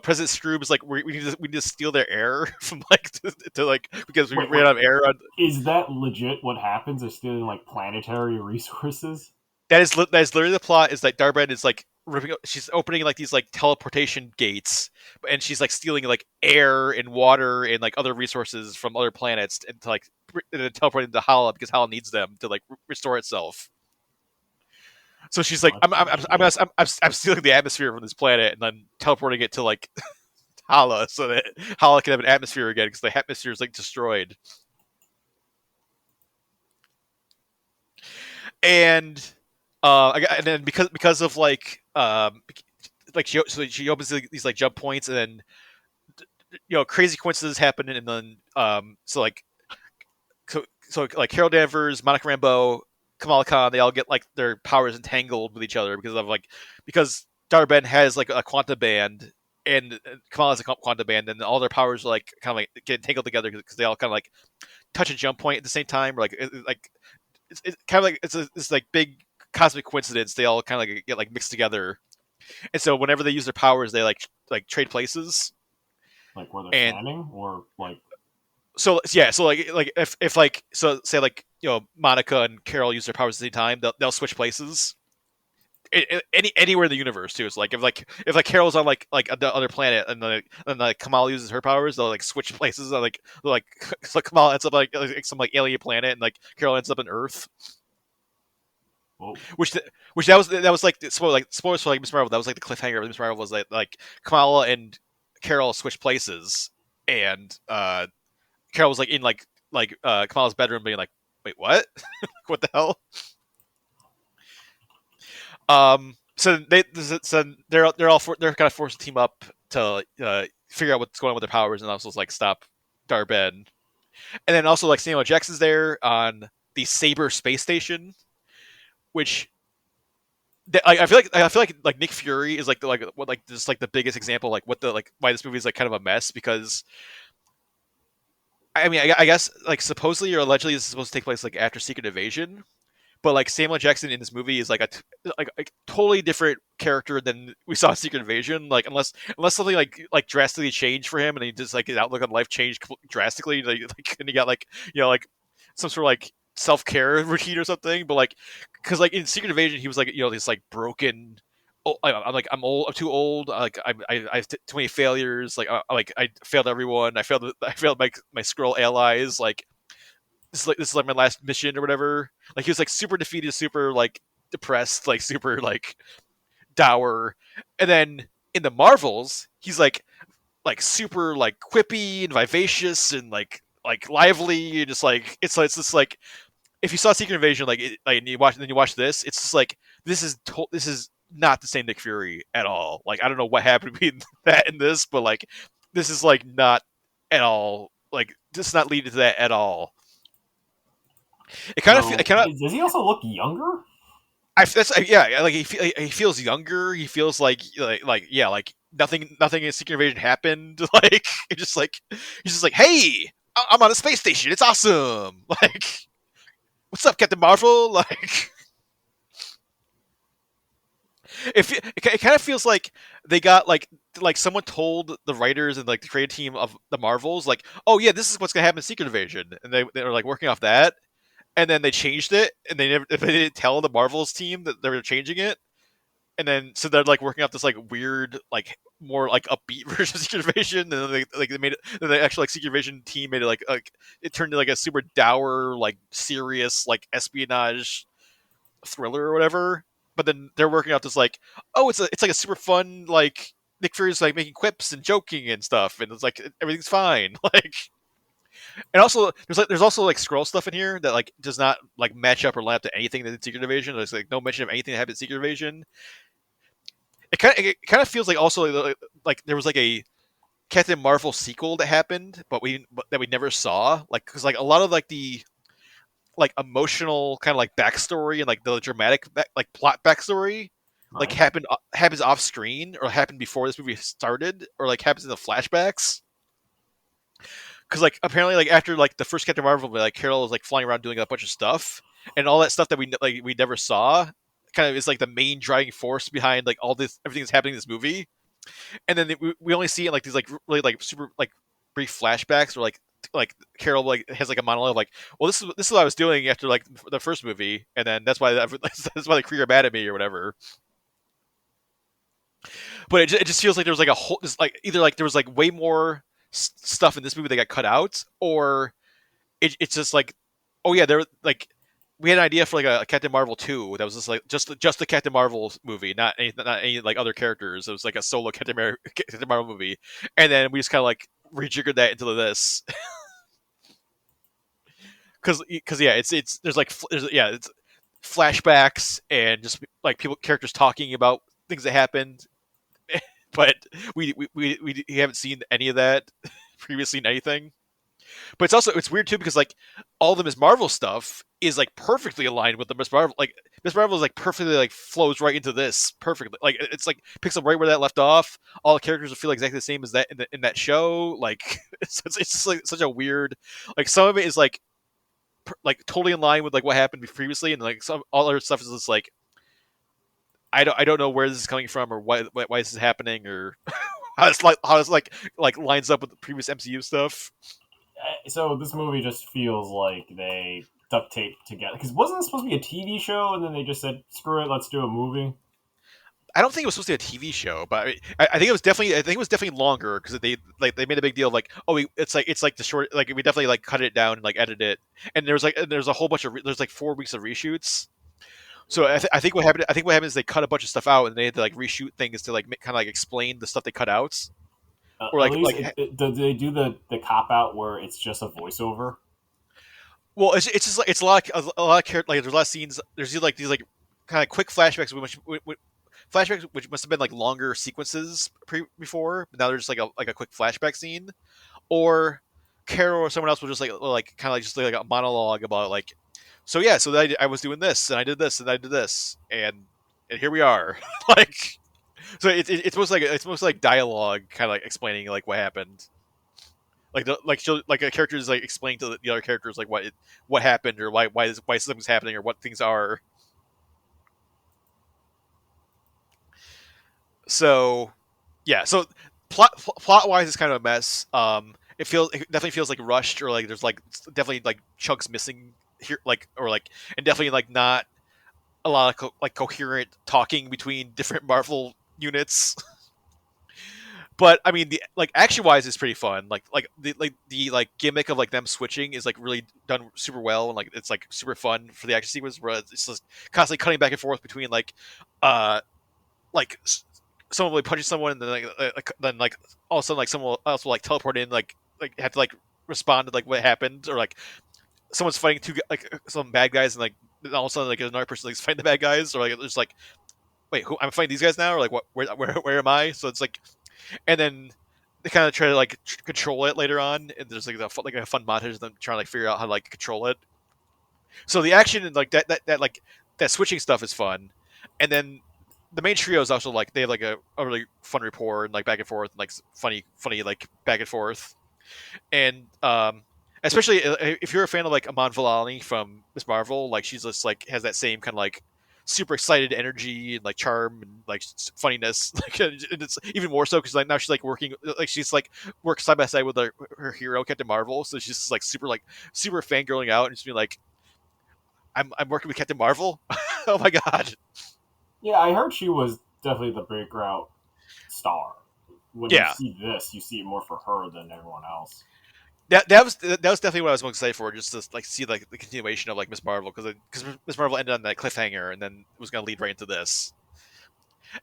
President Scrooge is like we need to steal their air from like to like because we wait, ran wait, out of air on. is that legit? What happens? They're stealing like planetary resources. That is literally the plot. Is like Darbrand is like ripping. She's opening like these like teleportation gates, and she's like stealing like air and water and like other resources from other planets and to like and then teleporting to Hala because Hala needs them to like restore itself. So she's like, What I'm the I'm I'm I'm, shit? I'm stealing the atmosphere from this planet and then teleporting it to like Hala so that Hala can have an atmosphere again because the atmosphere is like destroyed. And and then because of like she opens these like jump points and then crazy coincidences happen and then so like Carol Danvers, Monica Rambeau, Kamala Khan, they all get like their powers entangled with each other because Dar-Ben has like a quantum band and Kamala has a quantum band, and all their powers are like kind of like get entangled together because they all kind of like touch a jump point at the same time. Or like it's kind of like it's like big cosmic coincidence. They all kind of like get like mixed together, and so whenever they use their powers, they like trade places. Like where they're And standing, or like so yeah, so like if like so say like Monica and Carol use their powers at the same time, they'll switch places. Anywhere in the universe too. It's like if Carol's on like the other planet and like Kamala uses her powers, they'll like switch places. Like so Kamala ends up like some like alien planet, and like Carol ends up on Earth. whoa. Which that was like spoilers for like Miss Marvel. That was like the cliffhanger of Miss Marvel was like Kamala and Carol switch places, and Carol was like in Kamala's bedroom, being like, "Wait, what? What the hell?" So they're kind of forced to team up to figure out what's going on with their powers, and also like stop Dar-Ben. And then also like Samuel Jackson's there on the Saber space station, which I feel like Nick Fury is like just like the biggest example like what the like why this movie is like kind of a mess, because I mean I guess like supposedly or allegedly this is supposed to take place like after Secret Invasion, but like Samuel Jackson in this movie is like a totally different character than we saw in Secret Invasion. Like unless something like drastically changed for him, and he just like his outlook on life changed drastically, and he got like like some sort of like self care routine or something. But like because like in Secret Invasion he was like this like broken. Oh, I'm old. I'm too old. I have too many failures. I failed everyone. I failed my Skrull allies. Like this is like my last mission or whatever. Like he was like super defeated, super like depressed, like super like dour. And then in the Marvels, he's like super like quippy and vivacious and like lively and just like it's just like if you saw Secret Invasion and you watch this, it's just like this is not the same Nick Fury at all. Like I don't know what happened between that and this, but like this is like not at all like this is not leading to that at all. It kind of Does he also look younger? yeah, like he feels younger. He feels like yeah, like nothing in Secret Invasion happened. Like he's just like, hey, I'm on a space station. It's awesome. Like, what's up, Captain Marvel? Like, it kind of feels like they got like someone told the writers and like the creative team of the Marvels like, oh yeah, this is what's gonna happen in Secret Invasion, and they were like working off that, and then they changed it, and they didn't tell the Marvels team that they were changing it, and then so they're like working out this like weird like more like upbeat version of Secret Invasion, and then they made it. Then the actual like Secret Invasion team made it like it turned into like a super dour like serious like espionage thriller or whatever. But then they're working out this like, oh, it's like a super fun like Nick Fury's like making quips and joking and stuff, and it's like everything's fine. Like, and also there's also like scroll stuff in here that like does not like match up or line up to anything that's in Secret Invasion. There's like no mention of anything that happened in Secret Invasion. It kind of feels like also like there was like a Captain Marvel sequel that happened, but that we never saw. Like because like a lot of like the like emotional kind of like backstory and like the dramatic like plot backstory like Right. happens off screen or happened before this movie started or like happens in the flashbacks. Because like apparently like after like the first Captain Marvel movie, like Carol is like flying around doing a bunch of stuff, and all that stuff that we never saw kind of is like the main driving force behind like all this everything that's happening in this movie. And then we only see it like these like really like super like brief flashbacks or like Carol like has like a monologue like, well, this is what I was doing after like the first movie, and then that's why that's why the Kree are mad at me or whatever. But it just feels like there was like a whole like either like there was like way more stuff in this movie that got cut out, or it's just like, oh yeah, there like we had an idea for like a Captain Marvel 2 that was just like just the Captain Marvel movie, not any like other characters. It was like a solo Captain Marvel movie, and then we just kind of like rejiggered that into this. Because yeah, it's it's flashbacks and just like characters talking about things that happened, but we haven't seen any of that previously in anything. But it's weird too because like all the Miss Marvel stuff is like perfectly aligned with the Miss Marvel. Like Miss Marvel is like perfectly like flows right into this perfectly. Like it's like picks up right where that left off. All the characters will feel exactly the same as that in that show. Like it's just like such a weird. Like some of it is like totally in line with like what happened previously, and like some all other stuff is just like I don't know where this is coming from or why this is happening or how it's like lines up with the previous MCU stuff. So this movie just feels like they duct taped together because wasn't this supposed to be a TV show and then they just said screw it, let's do a movie. I don't think it was supposed to be a TV show, but I think it was definitely longer because they made a big deal of like it's like the short like we definitely like cut it down and like edited it and there's a whole bunch of there's like 4 weeks of reshoots. So I think what happened is they cut a bunch of stuff out and they had to like reshoot things to like kind of like explain the stuff they cut out or At least do they do the cop out where it's just a voiceover? well it's just like it's a lot of character like there's a lot of scenes there's these like kind of quick flashbacks flashbacks which must have been like longer sequences before but now there's like a quick flashback scene or Carol or someone else will just like kind of like just like a monologue about like so yeah so I was doing this and I did this and I did this and here we are like so it's mostly like dialogue kind of like explaining like what happened like like a character is like explaining to the other characters like what happened or why something's happening or what things are. So yeah, so plot wise, it's kind of a mess. It definitely feels like rushed or like there's like definitely like chunks missing here, like or like and definitely like not a lot of like coherent talking between different Marvel units. But I mean, the like action wise is pretty fun. The like gimmick of like them switching is like really done super well, and like it's like super fun for the action sequence. Where it's just constantly cutting back and forth between uh, like someone will be punching someone, and then like all of a sudden like someone else will like teleport in, like have to like respond to like what happened, or like someone's fighting like some bad guys, and like then all of a sudden like another person like fighting the bad guys, or like there's like wait, who I'm fighting these guys now, or like what where am I? So it's like and then they kind of try to like control it later on, and there's like a fun montage of them trying to like figure out how to like control it. So the action and like that like that switching stuff is fun, and then the main trio is also like they have like a really fun rapport and like back and forth, and, like funny like back and forth, and especially if you're a fan of like Amon Villani from Miss Marvel, like she's just like has that same kind of like super excited energy and like charm and like funniness, like and it's even more so because like now she's like working like she's like works side by side with her hero Captain Marvel, so she's just like super fangirling out and just being like, I'm working with Captain Marvel. Oh my god. Yeah, I heard she was definitely the breakout star. When you Yeah, see this, you see it more for her than everyone else. that was definitely what I was most excited for, just to like see like the continuation of like Miss Marvel because Miss Marvel ended on that cliffhanger and then it was going to lead right into this.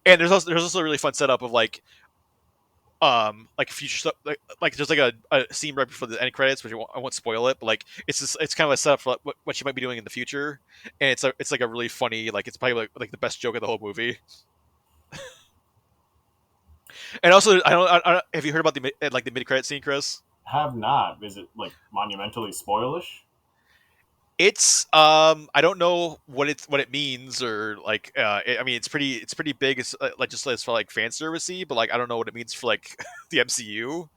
And there's also a really fun setup of like future stuff like there's like a scene right before the end credits, which I won't spoil it, but like it's kind of a setup for like, what she might be doing in the future, and it's like a really funny like it's probably like the best joke of the whole movie. And also I don't have you heard about the mid credit scene, Chris? Have not. Is it like monumentally spoilish? It's I don't know what it means or like I mean it's pretty big. It's like just as for like fan servicey, but like I don't know what it means for like the MCU.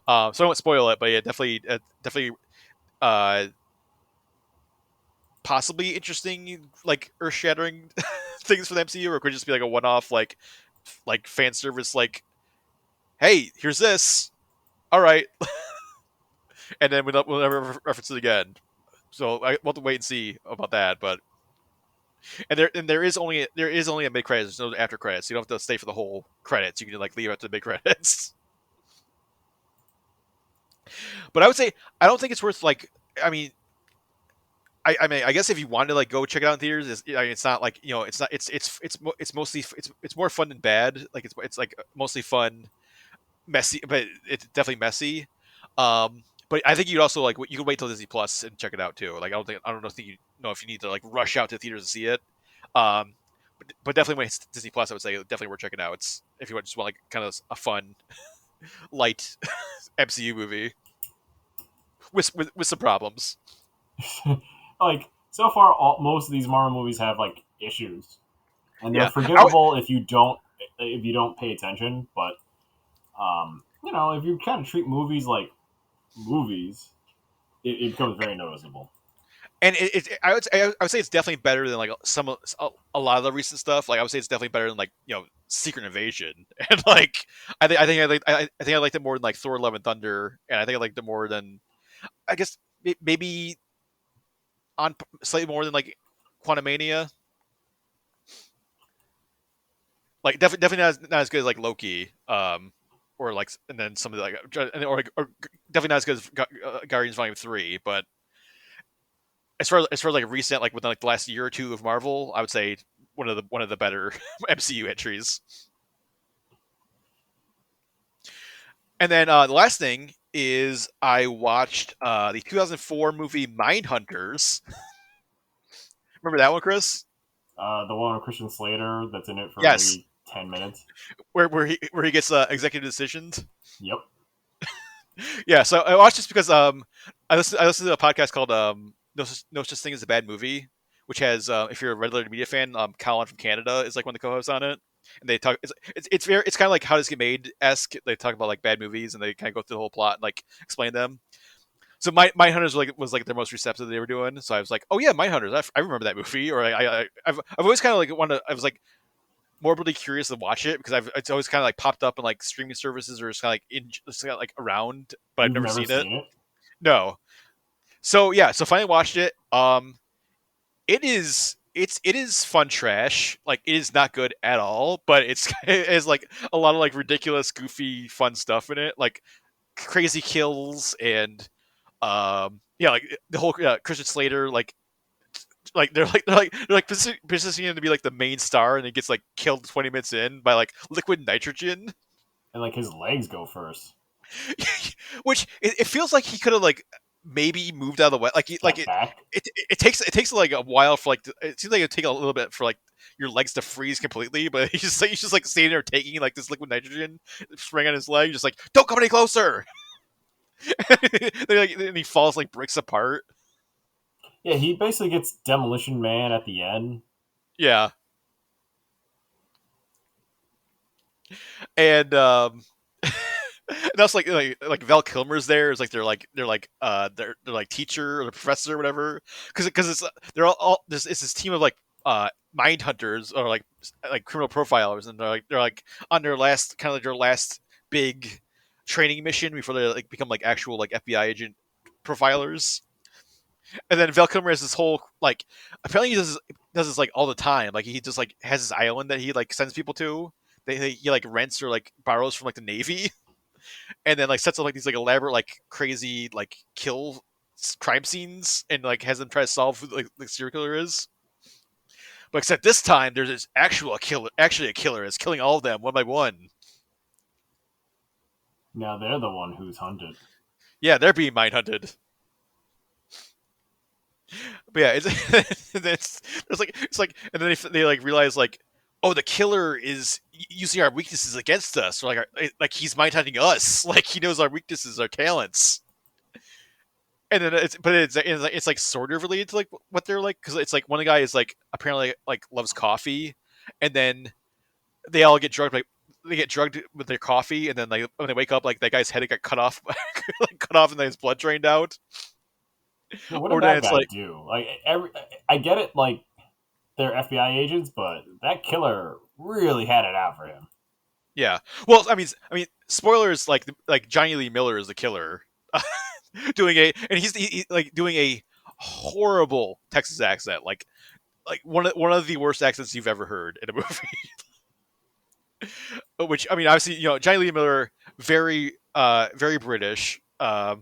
So I won't spoil it, but yeah, definitely uh possibly interesting like earth shattering things for the MCU, or it could just be like a one off like fan service like hey here's this all right, and then we'll never reference it again. So we'll have to wait and see about that, but. And there is only a mid credits. There's no after credits. You don't have to stay for the whole credits. You can like leave after the mid credits. But I would say I don't think it's worth like. I mean, I mean, I guess if you wanted to like go check it out in theaters, I mean, it's not like it's not. It's mostly it's more fun than bad. Like it's like mostly fun, messy, but it's definitely messy. But I think you'd also like you could wait till Disney Plus and check it out too. Like I don't think you know if you need to like rush out to the theaters to see it. Um, but definitely when it's Disney Plus, I would say definitely worth checking out. It's if you just want like kind of a fun, light MCU movie. with some problems. Like so far, most of these Marvel movies have like issues, and they're Yeah, forgivable if you don't pay attention. But if you kind of treat movies like movies, it becomes very noticeable. and I would say it's definitely better than like a lot of the recent stuff. Like I would say it's definitely better than like Secret Invasion, and like I think I liked it more than like Thor: Love and Thunder, and I think I liked it more than I guess maybe on slightly more than like Quantumania. Like definitely not as good as like Loki, or like and then some of the like or definitely not as good as Guardians Volume 3, but as far as like recent like within like the last year or two of Marvel, I would say one of the better MCU entries. And then the last thing is I watched the 2004 movie Mindhunters. Remember that one, Chris? The one with Christian Slater that's in it for Yes, maybe 10 minutes. where he gets executive decisions. Yep. Yeah, so I watched this because I listened to a podcast called No Such Thing as a Bad Movie, which has if you're a Red Letter Media fan, Colin from Canada is like one of the co-hosts on it, and they talk. It's kind of like How Does It Get Made esque. They talk about like bad movies and they kind of go through the whole plot and like explain them. So Mindhunters was like their most receptive they were doing. So I was like, oh yeah, Mindhunters. I remember that movie. Or I've always kind of like wanted. I was like morbidly curious to watch it because it's always kind of like popped up in like streaming services or it's kind of like just kind of like around, but I've You've never never seen it. seen it? No. So yeah, so finally watched it. It is fun trash. Like it is not good at all, but it has like a lot of like ridiculous, goofy, fun stuff in it, like crazy kills and yeah, like the whole Christian Slater like they're like positioning him to be like the main star, and he gets like killed 20 minutes in by like liquid nitrogen, And like his legs go first. which it feels like he could have like maybe moved out of the way. Like like Step back. it takes like a while for like it seems like it take a little bit for like your legs to freeze completely, but he's just like standing there taking like this liquid nitrogen, spraying on his leg, just like don't come any closer. And he falls like bricks apart. Yeah, he basically gets Demolition Man at the end. Yeah, and and also like Val Kilmer's there is like they're like teacher or the professor or whatever because it's they're all this it's this team of like mind hunters or like criminal profilers, and they're like on their last kind of like their last big training mission before they like become like actual like FBI agent profilers. And then Val Kilmer has this whole like apparently he does this like all the time. Like he just like has this island that he like sends people to. He like rents or like borrows from like the Navy, and then like sets up like these like elaborate like crazy like crime scenes, and like has them try to solve who like the serial killer is. But except this time there's this actually a killer is killing all of them one by one. Now they're the one who's hunted. Yeah, they're being mind hunted. But yeah, it's like, and then they like realize like, oh, the killer is using our weaknesses against us, or like he's mind hunting us, like he knows our weaknesses, our talents. And then it's like sort of related to like what they're like because it's like one guy is like apparently like loves coffee, and then they all get drugged like they get drugged with their coffee, and then like when they wake up like that guy's head got cut off, like cut off, and then his blood drained out. Yeah, what Or did then that it's guy like do? Like I get it, like they're FBI agents, but that killer really had it out for him. yeah. Well, I mean, spoilers like Johnny Lee Miller is the killer, doing and he's like doing a horrible Texas accent, like one of the worst accents you've ever heard in a movie. Which I mean, obviously, Johnny Lee Miller, very British, but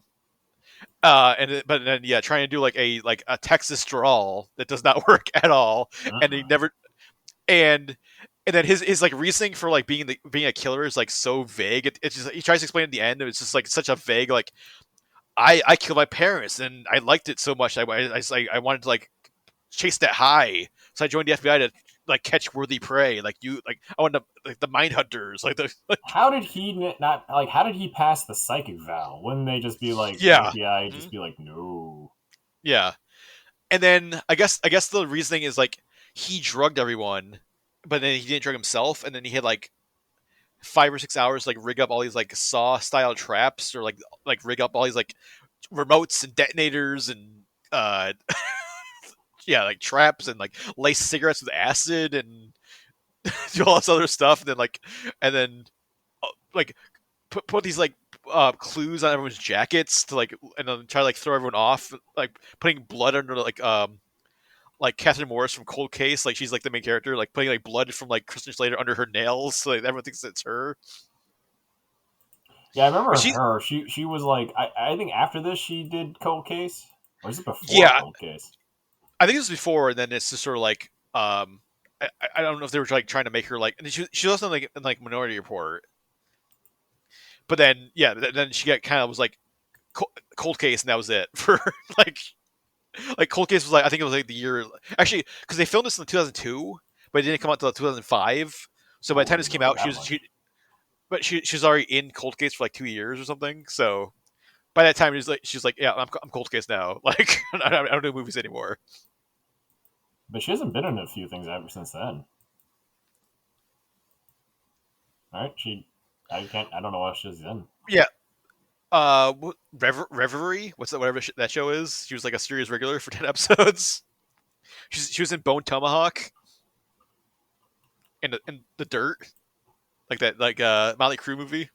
then yeah, trying to do like a Texas drawl that does not work at all, and he Uh-uh. never and and then his like reasoning for like being a killer is like so vague. It's just he tries to explain at the end, and it's just like such a vague like I killed my parents and I liked it so much I wanted to like chase that high, so I joined the FBI to like catch worthy prey. Like I want to like the mind hunters. How did he not like? How did he pass the psychic vow? Wouldn't they just be like the yeah. FBI? Mhm. Just be like, no. Yeah. And then I guess the reasoning is like he drugged everyone, but then he didn't drug himself, and then he had like 5 or 6 hours to, like rig up all these like Saw style traps or like rig up all these like remotes and detonators and yeah, like traps and like lace cigarettes with acid and do all this other stuff, and then like put these like clues on everyone's jackets to like and then try to like throw everyone off, like putting blood under like Catherine Morris from Cold Case, like she's like the main character, like putting like blood from like Christian Slater under her nails, so like everyone thinks it's her. Yeah, I remember But she, her. She was like, I think after this she did Cold Case, or is it before yeah, Cold Case? I think it was before, and then it's just sort of like I don't know if they were like trying to make her like, and she was also in like Minority Report, but then yeah, then she got kind of was like Cold Case, and that was it for like like Cold Case was like I think it was like the year actually because they filmed this in 2002, but it didn't come out until 2005. So by Oh, the time I this didn't came know out, that much. but she was already in Cold Case for like 2 years or something. So by that time, she's like, yeah, I'm Cold Case now. Like I don't do movies anymore. But she hasn't been in a few things ever since then, right? I don't know what she's in. Yeah. Reverie. What's that? Whatever that show is. She was like a series regular for 10 episodes. She was in Bone Tomahawk. In the Dirt, like that, like Motley Crue movie.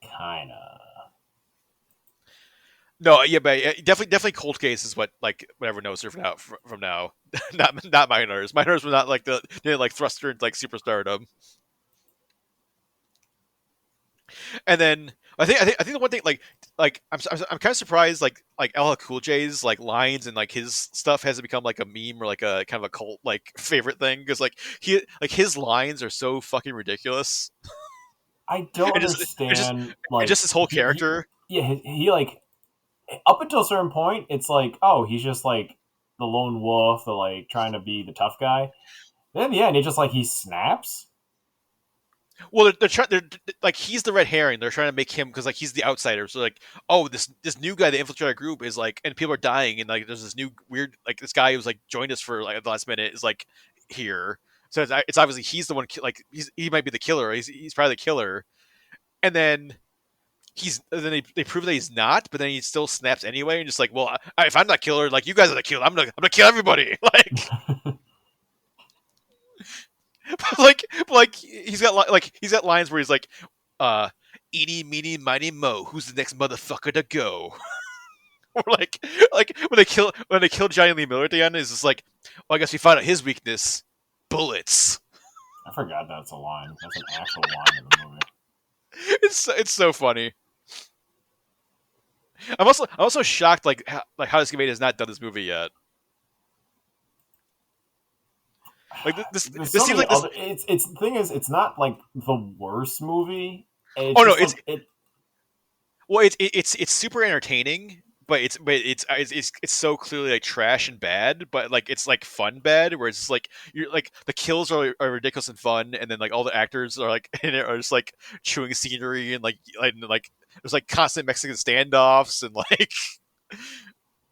Kinda. No, yeah, but definitely Cold Case is whatever knows her from now. Not Miners. Miners were not like they didn't like thrust her into like superstardom. And then I think the one thing I'm kind of surprised like LL Cool J's like lines and like his stuff hasn't become like a meme or like a kind of a cult like favorite thing because like his lines are so fucking ridiculous. I don't And just understand. and Like just his whole character. yeah, he like up until a certain point, it's like, oh, he's just like the lone wolf, the like trying to be the tough guy. Then in the end, it's just like he snaps. Well, they're trying. They're like he's the red herring. They're trying to make him because like he's the outsider. So like, oh, this new guy that infiltrated our group is like, and people are dying, and like there's this new weird like this guy who's like joined us for like the last minute is like here. So it's obviously he's the one. Like he might be the killer. He's probably the killer. And then they prove that he's not, but then he still snaps anyway, and just like, well, if I'm not killer, like you guys are the killer. I'm gonna kill everybody. Like he's got lines where he's like, uh, "Eeny, meeny, miny, mo. Who's the next motherfucker to go?" Or like when they kill Johnny Lee Miller at the end, is just like, well, I guess we found out his weakness, bullets. I forgot that's a line. That's an actual line in the movie. It's so funny. I'm also shocked how this comedian has not done this movie yet. Like There's this so seems many like this. other. It's the thing is, it's not like the worst movie. It's Oh no, just like it. well, it's super entertaining, but it's so clearly like trash and bad, but like it's like fun bad, where it's just like you're like the kills are ridiculous and fun, and then like all the actors are like in it are just like chewing scenery and like there's like constant Mexican standoffs and like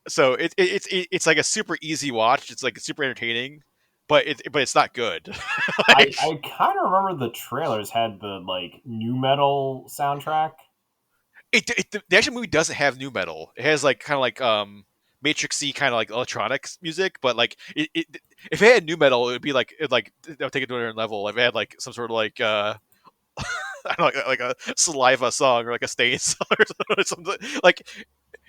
so it's like a super easy watch. It's like super entertaining, but it's not good. like I kind of remember the trailers had the like new metal soundtrack. the actual movie doesn't have new metal. It has like kind of like Matrixy kind of like electronics music, but like if it had new metal, it would be like it would take it to another level. If it had like some sort of like I don't know, like a saliva song or like a stain song or something like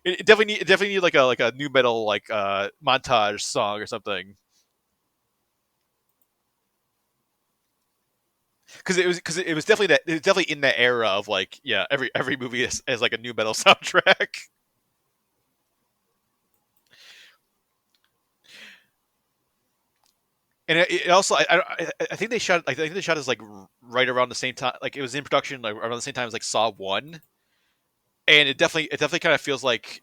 it definitely need like a new metal like montage song or something. Because it was definitely in that era of like yeah every movie has like a new metal soundtrack. And it also I think they shot I think they shot this like right around the same time, like it was in production like around the same time as like Saw 1, and it definitely kind of feels like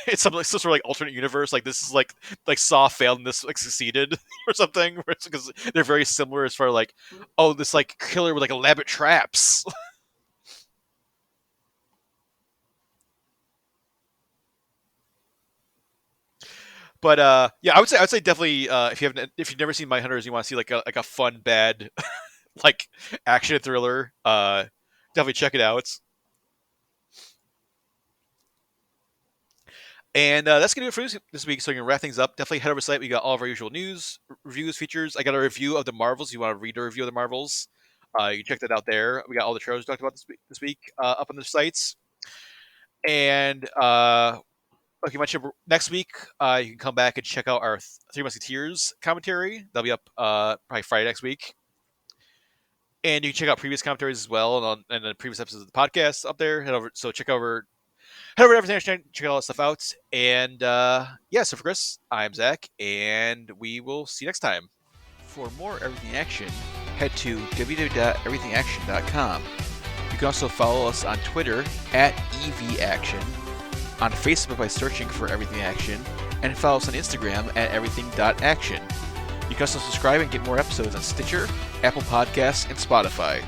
it's some sort of like alternate universe. Like this is like Saw failed and this like succeeded or something. Because they're very similar as far like, oh, this like killer with like elaborate traps. But yeah, I would say definitely if you've never seen Mindhunters, you want to see like a fun bad like action thriller, definitely check it out. And that's going to do it for this week. So you can wrap things up. Definitely head over to the site. We got all of our usual news, reviews, features. I got a review of the Marvels. You want to read a review of the Marvels? You can check that out there. We got all the trailers we talked about this week up on the sites. And like you mentioned, next week you can come back and check out our Three Musketeers commentary. That'll be up probably Friday next week. And you can check out previous commentaries as well and the previous episodes of the podcast up there. Head over to Everything Actioncast, check all that stuff out. And yeah, so for Chris, I'm Zach, and we will see you next time. For more Everything Action, head to www.everythingaction.com. You can also follow us on Twitter @EVAction, on Facebook by searching for Everything Action, and follow us on Instagram @everything.action. You can also subscribe and get more episodes on Stitcher, Apple Podcasts, and Spotify.